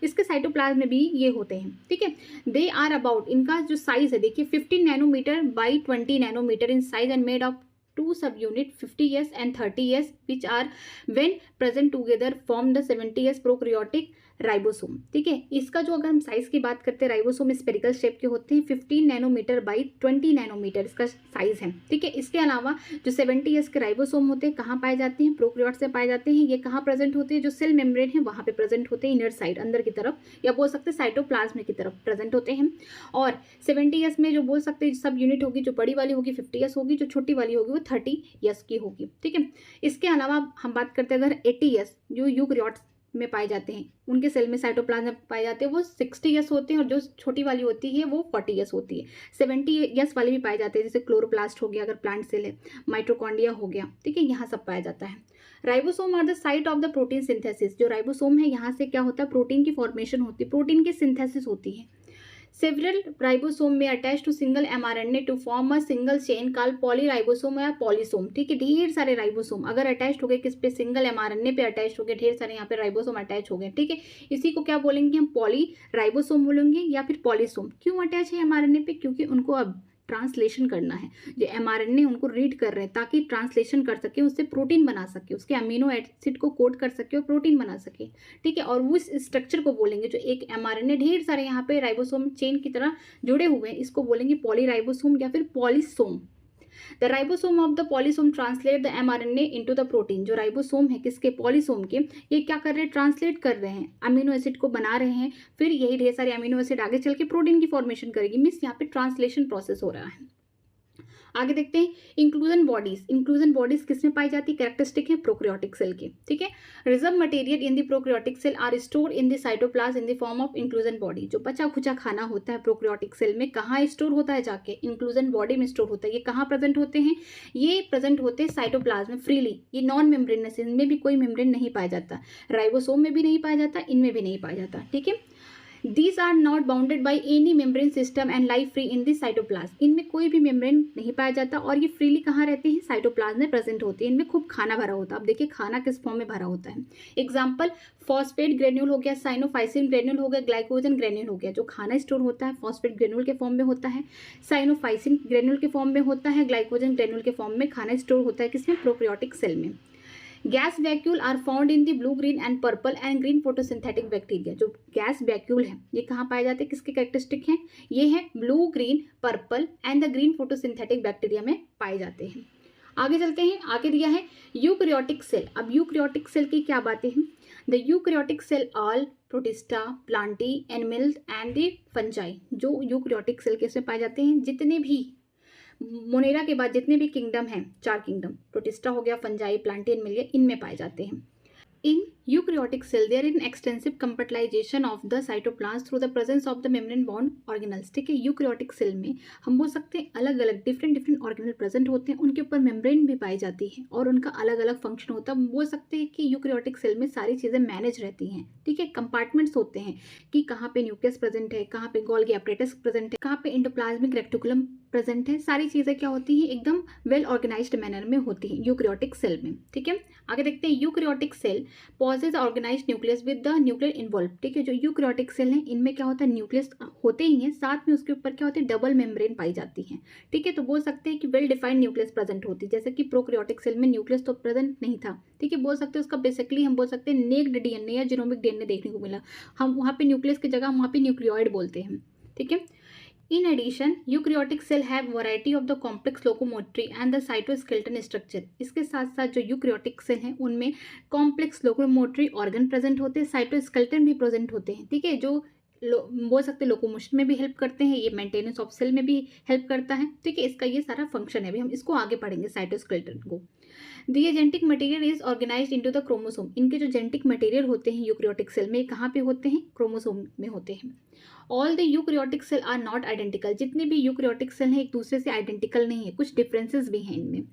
इसके साइटोप्लाज्म में भी ये होते हैं। ठीक है, दे आर अबाउट, इनका जो साइज है देखिए 15 nanometre by 20 nanometre in size and made of two subunit 50s and 30s which are when present together form the 70s prokaryotic ribosome. ठीक है, इसका जो अगर हम साइज की बात करते हैं, राइबोसोम स्पेरिकल शेप के होते हैं, 15 नैनोमीटर बाई 20 नैनोमीटर इसका साइज है। ठीक है, इसके अलावा जो 70s के राइबोसोम होते हैं कहाँ पाए जाते हैं, प्रोकैरियोट्स में पाए जाते हैं। ये कहाँ प्रेजेंट होते हैं, जो सेल मेम्ब्रेन है वहाँ पे प्रेजेंट होते हैं, इनर साइड अंदर की तरफ, या बोल सकते हैं साइटोप्लाज्म की तरफ प्रेजेंट होते हैं। और 70s में जो बोल सकते हैं सब यूनिट होगी, जो बड़ी वाली होगी 50s होगी, जो छोटी वाली होगी वो 30s की होगी। ठीक है, इसके अलावा हम बात करते हैं अगर 80s जो यूकैरियोट्स में पाए जाते हैं, उनके सेल में साइटोप्लाज्म में पाए जाते हैं, वो 60s होते हैं, और जो छोटी वाली होती है वो 40s होती है। 70s वाले भी पाए जाते हैं, जैसे क्लोरोप्लास्ट हो गया अगर प्लांट सेल है, माइटोकॉन्ड्रिया हो गया। ठीक है, यहाँ सब पाया जाता है। Ribosome are the site of the protein synthesis. जो राइबोसोम है यहाँ से क्या होता है, प्रोटीन की फॉर्मेशन होती है, प्रोटीन की सिंथेसिस होती है। Several ribosome में attach to single mRNA to form a single chain called polyribosome या पॉलीसोम। ठीक है, ढेर सारे राइबोसोम अगर अटैच हो गए किस पे, सिंगल mRNA पे अटैच हो गए, ढेर सारे यहाँ पे राइबोसोम अटैच हो गए। ठीक है, इसी को क्या बोलेंगे हम, पॉली राइबोसोम बोलेंगे या फिर पॉलीसोम। क्यों अटैच है mRNA पे, क्योंकि उनको अब ट्रांसलेशन करना है, जो mRNA उनको रीड कर रहे हैं ताकि ट्रांसलेशन कर सके, उससे प्रोटीन बना सके, उसके अमीनो एसिड को कोड कर सके और प्रोटीन बना सके। ठीक है, और उस स्ट्रक्चर को बोलेंगे, जो एक mRNA ढेर सारे यहाँ पे राइबोसोम चेन की तरह जुड़े हुए हैं, इसको बोलेंगे पॉलीराइबोसोम या फिर polysome. The ribosome of the polysome translate the mRNA into the protein. जो राइबोसोम है किसके, पॉलीसोम के, ये क्या कर रहे हैं, ट्रांसलेट कर रहे हैं, अमीनो एसिड को बना रहे हैं, फिर यही ढेर सारे अमीनो एसिड आगे चल के प्रोटीन की फॉर्मेशन करेगी। मीन्स यहाँ पे ट्रांसलेशन प्रोसेस हो रहा है। आगे देखते हैं इंक्लूजन बॉडीज। इंक्लूजन बॉडीज किसमें पाई जाती है, कैरेक्टरिस्टिक है प्रोकैरियोटिक सेल के। ठीक है, reserve material in the prokaryotic cell are store in the cytoplasm in the form of inclusion body. जो बचा खुचा खाना होता है प्रोकैरियोटिक सेल में, कहाँ स्टोर होता है, जाके इंक्लूजन बॉडी में स्टोर होता है। ये कहाँ प्रेजेंट होते हैं, ये प्रेजेंट होते हैं साइटोप्लाज्म में फ्रीली। ये नॉन मेम्ब्रेनस, इनमें भी कोई मेम्ब्रेन नहीं पाया जाता, राइबोसोम में भी नहीं पाया जाता, इनमें भी नहीं पाया जाता। ठीक है, These are not bounded by any membrane system and lie free in the cytoplasm. इनमें कोई भी मेम्ब्रेन नहीं पाया जाता और ये फ्रीली कहाँ रहते हैं, साइटोप्लाज्म में प्रेजेंट होते हैं। इनमें खूब खाना भरा होता है। अब देखिए खाना किस फॉर्म में भरा होता है। एग्जाम्पल, फॉस्फेट ग्रेन्यूल हो गया, साइनोफाइसिन ग्रेन्यूल हो गया, ग्लाइकोजन ग्रेन्यूल हो गया। जो खाना स्टोर होता है फॉस्फेट ग्रेन्यूल के फॉर्म में होता है, साइनोफाइसिन ग्रेन्यूल के फॉर्म में होता है, ग्लाइकोजन ग्रेन्यूल के फॉर्म में खाना स्टोर होता है किसमें, प्रोकैरियोटिक सेल में। Gas vacuole are found in the blue, green and purple and green photosynthetic bacteria. जो गैस वैक्यूल है ये कहाँ पाए जाते हैं, किसके कैरेक्टरिस्टिक हैं, ये है blue, green, purple and the green photosynthetic bacteria में पाए जाते हैं। आगे चलते हैं, आगे दिया है यूकैरियोटिक सेल। अब यूकैरियोटिक सेल की क्या बातें हैं, the eukaryotic cell all protista, plantae, animals and the fungi. जो यूकैरियोटिक सेल कैसे पाए जाते हैं, जितने भी मोनेरा के बाद जितने भी किंगडम हैं, 4 किंगडम, प्रोटिस्टा हो गया, फंजाई, प्लांटी, एनिमल, इनमें पाए जाते हैं। In eukaryotic cell, there is an extensive compartmentalization of the cytoplasm through the presence of the membrane bound organelles। ठीक है, यूकैरियोटिक सेल में हम बोल सकते हैं अलग अलग डिफरेंट ऑर्गेनल प्रेजेंट होते हैं, उनके ऊपर मेम्ब्रेन भी पाई जाती है और उनका अलग अलग फंक्शन होता है। हम बोल सकते हैं कि यूकैरियोटिक सेल में सारी चीज़ें मैनेज रहती हैं। ठीक है, कंपार्टमेंट्स होते हैं कि कहाँ पे न्यूक्लियस प्रेजेंट है, कहाँ पे गोल्गी एपरेटस प्रेजेंट है, कहाँ पे एंडोप्लाज्मिक रेक्टिकुलम प्रेजेंट है। सारी चीज़ें क्या होती हैं, एकदम वेल ऑर्गेनाइज्ड मैनर में होती हैं यूकैरियोटिक सेल में। ठीक है, आगे देखते हैं eukaryotic cell possess organised nucleus with the nuclear envelope. ठीक है, जो यूकैरियोटिक सेल हैं इनमें क्या होता है, न्यूक्लियस होते ही हैं, साथ में उसके ऊपर क्या होती है, डबल मेम्ब्रेन पाई जाती है। ठीक है, तो बोल सकते हैं कि वेल डिफाइंड न्यूक्लियस प्रेजेंट होती है, जैसे कि प्रोकैरियोटिक सेल में न्यूक्लियस तो प्रेजेंट नहीं था। ठीक है, बोल सकते हैं उसका बेसिकली हम बोल सकते हैं नेक्ड डीएनए या जीनोमिक डीएनए देखने को मिला। हम वहाँ पे न्यूक्लियस की जगह हम वहाँ पे न्यूक्लियोइड बोलते हैं। ठीक है, In addition, eukaryotic cell have variety of the complex locomotory and the cytoskeleton structure। इसके साथ साथ जो यूकैरियोटिक सेल हैं उनमें कॉम्प्लेक्स लोकोमोटरी ऑर्गन प्रेजेंट होते हैं, साइटोस्केलेटन भी प्रेजेंट होते हैं। ठीक है, जो बोल सकते हैं लोकोमोशन में भी हेल्प करते हैं, ये मेंटेनेंस ऑफ सेल में भी हेल्प करता है। ठीक है, इसका ये सारा फंक्शन है। अभी हम इसको आगे पढ़ेंगे साइटोस्केलेटन को। दिए genetic material is organised into the chromosome. इनके जो जेनेटिक मटेरियल होते हैं यूकैरियोटिक सेल में, कहाँ पे होते हैं? क्रोमोसोम में होते हैं। All the eukaryotic cell are not identical. जितने भी यूकैरियोटिक सेल हैं एक दूसरे से आइडेंटिकल नहीं है, कुछ डिफरेंसेस भी हैं इनमें।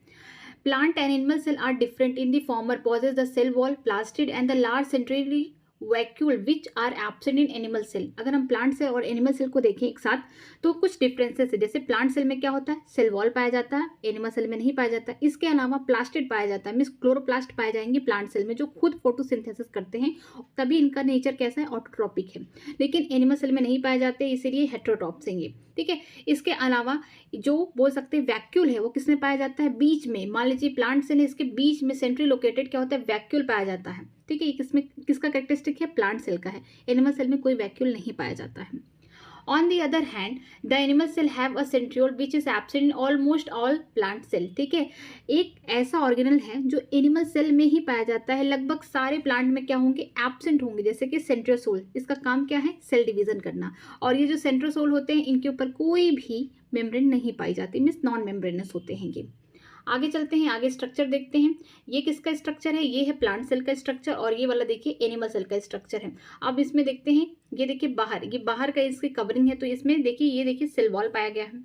Plant and animal cell are different. In the former possess the cell wall, plastid and the large centrally vacuole which are absent in animal cell. अगर हम प्लांट सेल और एनिमल सेल को देखें एक साथ तो कुछ डिफरेंसेस है। जैसे प्लांट सेल में क्या होता है? सेल वॉल पाया जाता है, एनिमल सेल में नहीं पाया जाता। इसके अलावा प्लास्टिड पाया जाता है, मीन्स क्लोरोप्लास्ट पाए जाएंगे प्लांट सेल में जो खुद फोटोसिंथेसिस करते हैं, तभी इनका नेचर कैसा है? ऑटोट्रॉपिक है। लेकिन एनिमल सेल में नहीं पाए जाते, इसीलिए हेट्रोट्रॉप्स हैं ये। ठीक है, इसके अलावा जो बोल सकते हैं वैक्यूल है वो किसमें पाया जाता है? बीच में। मान लीजिए प्लांट सेल है, इसके बीच में सेंट्री लोकेटेड क्या होता है? वैक्यूल पाया जाता है। ठीक है, ये किसका कैरेक्टरिस्टिक है? प्लांट सेल का है। एनिमल सेल में कोई वैक्यूल नहीं पाया जाता है। On the other hand the animal cell have a centriole which is absent in almost all plant cell. ठीक है, एक ऐसा ऑर्गेनल है जो एनिमल सेल में ही पाया जाता है, लगभग सारे प्लांट में क्या होंगे? एब्सेंट होंगे। जैसे कि सेंट्रियोसोल, इसका काम क्या है? सेल डिवीजन करना। और ये जो सेंट्रियोसोल होते हैं इनके ऊपर कोई भी मेम्ब्रेन नहीं पाई जाती, मीन्स नॉन मेम्ब्रेनस होते हैं ये। आगे चलते हैं, आगे स्ट्रक्चर देखते हैं। ये किसका स्ट्रक्चर है? ये है प्लांट सेल का स्ट्रक्चर, और ये वाला देखिए एनिमल सेल का स्ट्रक्चर है। अब इसमें देखते हैं, ये देखिए बाहर, ये बाहर का इसकी कवरिंग है, तो इसमें देखिए ये देखिए सेल वॉल पाया गया है।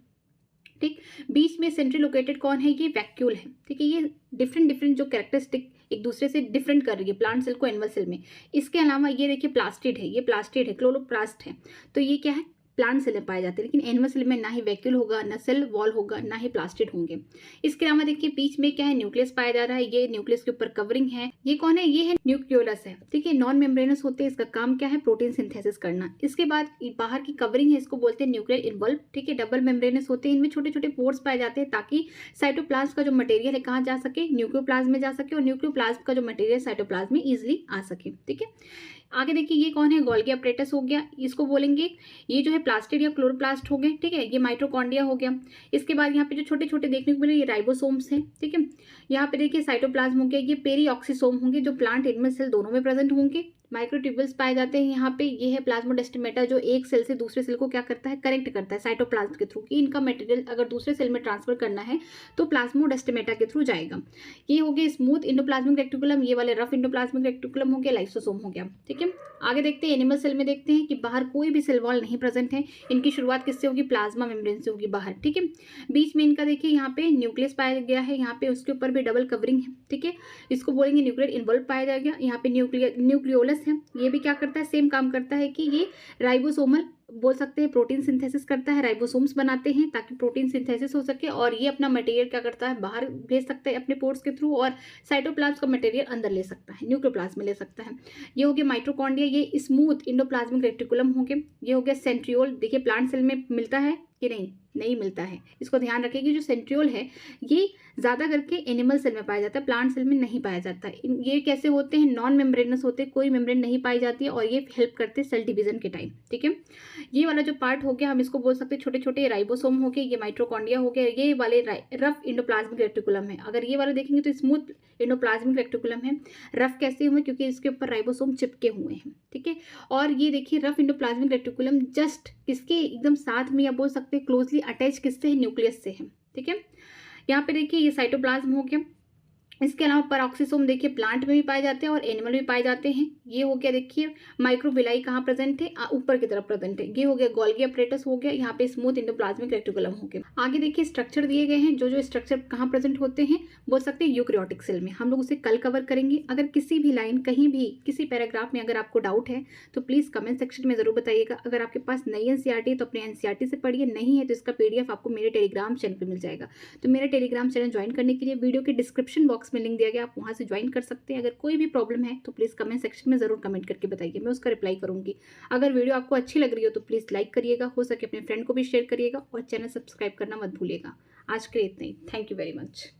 ठीक, बीच में सेंट्री लोकेटेड कौन है? ये वैक्यूल है। ठीक है, ये डिफरेंट जो कैरेक्टरिस्टिक एक दूसरे से डिफरेंट कर रही है प्लांट सेल को एनिमल सेल में। इसके अलावा ये देखिए प्लास्टिड है, ये प्लास्टिड है, क्लोरोप्लास्ट है, तो ये क्या है? प्लांट सेल में पाए जाते हैं। लेकिन एनिमल सेल में ना ही वैक्यूल होगा, ना सेल वॉल होगा, ना ही प्लास्टिड होंगे। इसके अलावा देखिए बीच में क्या है? न्यूक्लियस पाया जा रहा है। ये न्यूक्लियस के ऊपर कवरिंग है। ये कौन है? ये है न्यूक्लियोलस है। ठीक है, नॉन मेम्ब्रेनस होते हैं, इसका काम क्या है? प्रोटीन सिंथेसिस करना। इसके बाद बाहर की कवरिंग है, इसको बोलते हैं न्यूक्लियर इन्वॉल्व। ठीक है, डबल मेम्ब्रेनस होते हैं, इनमें छोटे छोटे पोर्स पाए जाते हैं ताकि साइटोप्लाज्म का जो मटेरियल है कहाँ जा सके? न्यूक्लियोप्लाज्म में जा सके, और न्यूक्लियोप्लाज्म का जो मटेरियल साइटोप्लाज्म में इजिली आ सके। ठीक है, आगे देखिए ये कौन है? गोल्गी अपरेटस हो गया, इसको बोलेंगे। ये जो है प्लास्टिड या क्लोरोप्लास्ट हो गए। ठीक है, ये माइटोकॉन्ड्रिया हो गया। इसके बाद यहाँ पे जो छोटे छोटे देखने को मिले ये राइबोसोम्स हैं। ठीक है, यहाँ पे देखिए साइटोप्लाज्म हो गया, ये पेरीऑक्सीसोम होंगे जो प्लांट एनिमल सेल दोनों में प्रेजेंट होंगे। माइक्रोट्यूब्यूल्स पाए जाते हैं यहाँ पे। ये है प्लाज्मोडेस्टिमेटा जो एक सेल से दूसरे सेल को क्या करता है? कनेक्ट करता है साइटोप्लाज्म के थ्रू, कि इनका मटेरियल अगर दूसरे सेल में ट्रांसफर करना है तो प्लाज्मोडेस्टिमेटा के थ्रू जाएगा। ये हो गया स्मूथ इंडोप्लाज्मिक रेक्टिकुलम, ये वाले रफ इंडोप्लाज्मिक रेक्टिकुलम हो गया, लाइसोसोम हो गया। ठीक है, आगे देखते हैं एनिमल सेल में देखते हैं कि बाहर कोई भी सेल वॉल नहीं प्रेजेंट है। इनकी शुरुआत किससे होगी? प्लाज्मा मेम्ब्रेन से होगी बाहर। ठीक है, बीच में इनका देखिए यहाँ पे न्यूक्लियस पाया गया है, यहाँ पे उसके ऊपर भी डबल कवरिंग है। ठीक है, इसको बोलेंगे न्यूक्लियर इन्वॉल्व पाया जाएगा। यहाँ पे न्यूक्लियोलस है, ये भी क्या करता है? सेम काम करता है कि ये राइबोसोमल बोल सकते हैं प्रोटीन सिंथेसिस करता है, राइबोसोम्स बनाते हैं ताकि प्रोटीन सिंथेसिस हो सके, और ये अपना मटेरियल क्या करता है? बाहर भेज सकता है अपने पोर्स के थ्रू, और साइटोप्लाज्म का मटेरियल अंदर ले सकता है, न्यूक्लियोप्लाज्म में ले सकता है। ये हो गया माइटोकॉन्ड्रिया, ये स्मूथ इंडोप्लाज्मिक रेक्टिकुलम हो गए। ये हो गया सेंट्रियोल। देखिए प्लांट सेल में मिलता है कि नहीं मिलता है। इसको ध्यान रखें कि जो सेंट्रियोल है ये ज़्यादा करके एनिमल सेल में पाया जाता है, प्लांट सेल में नहीं पाया जाता है। ये कैसे होते हैं? नॉन मेम्ब्रेनस होते हैं, कोई मेम्ब्रेन नहीं पाई जाती है, और ये हेल्प करते हैं सेल डिवीजन के टाइम। ठीक है, ये वाला जो पार्ट हो गया हम इसको बोल सकते हैं छोटे छोटे राइबोसोम हो गए, ये माइटोकॉन्ड्रिया हो गया, ये वाले रफ इंडोप्लाज्मिक रेक्टिकुलम है। अगर ये वाला देखेंगे तो स्मूथ इंडोप्लाज्मिक रेक्टिकुलम है। रफ कैसे हुए? क्योंकि इसके ऊपर राइबोसोम चिपके हुए हैं। ठीक है, और ये देखिए रफ इंडोप्लाज्मिक रेक्टिकुलम जस्ट किसके एकदम साथ में, या बोल सकते हैं क्लोजली अटैच किससे है? न्यूक्लियस से है। ठीक है, यहाँ पे देखिए ये साइटोप्लाज्म हो गया। इसके अलावा पेरोक्सिसोम देखिए प्लांट में भी पाए जाते हैं और एनिमल में पाए जाते हैं। ये हो गया देखिए माइक्रोविलाई कहाँ प्रेजेंट है? ऊपर की तरफ प्रेजेंट है। ये हो गया गोल्गी अपरेटस हो गया, यहाँ पे स्मूथ इंडोप्लाज्मिक रेक्टिकुलम हो गया। आगे देखिए स्ट्रक्चर दिए गए हैं, जो स्ट्रक्चर कहाँ प्रेजेंट होते हैं बोल सकते हैं यूकैरियोटिक सेल में। हम लोग उसे कल कवर करेंगे। अगर किसी भी लाइन कहीं भी किसी पैराग्राफ में अगर आपको डाउट है तो प्लीज़ कमेंट सेक्शन में ज़रूर बताइएगा। अगर आपके पास नई एनसीईआरटी तो अपने एनसीईआरटी से पढ़िए, नहीं है तो इसका PDF आपको मेरे टेलीग्राम चैनल पर मिल जाएगा। तो मेरे टेलीग्राम चैनल ज्वाइन करने के लिए वीडियो के डिस्क्रिप्शन बॉक्स में लिंक दिया गया, आप वहाँ से ज्वाइन कर सकते हैं। अगर कोई भी प्रॉब्लम है तो प्लीज़ कमेंट सेक्शन में ज़रूर कमेंट करके बताइए, मैं उसका रिप्लाई करूँगी। अगर वीडियो आपको अच्छी लग रही हो तो प्लीज़ लाइक करिएगा, हो सके अपने फ्रेंड को भी शेयर करिएगा, और चैनल सब्सक्राइब करना मत भूलिएगा। आज के लिए इतना ही। Thank you very much.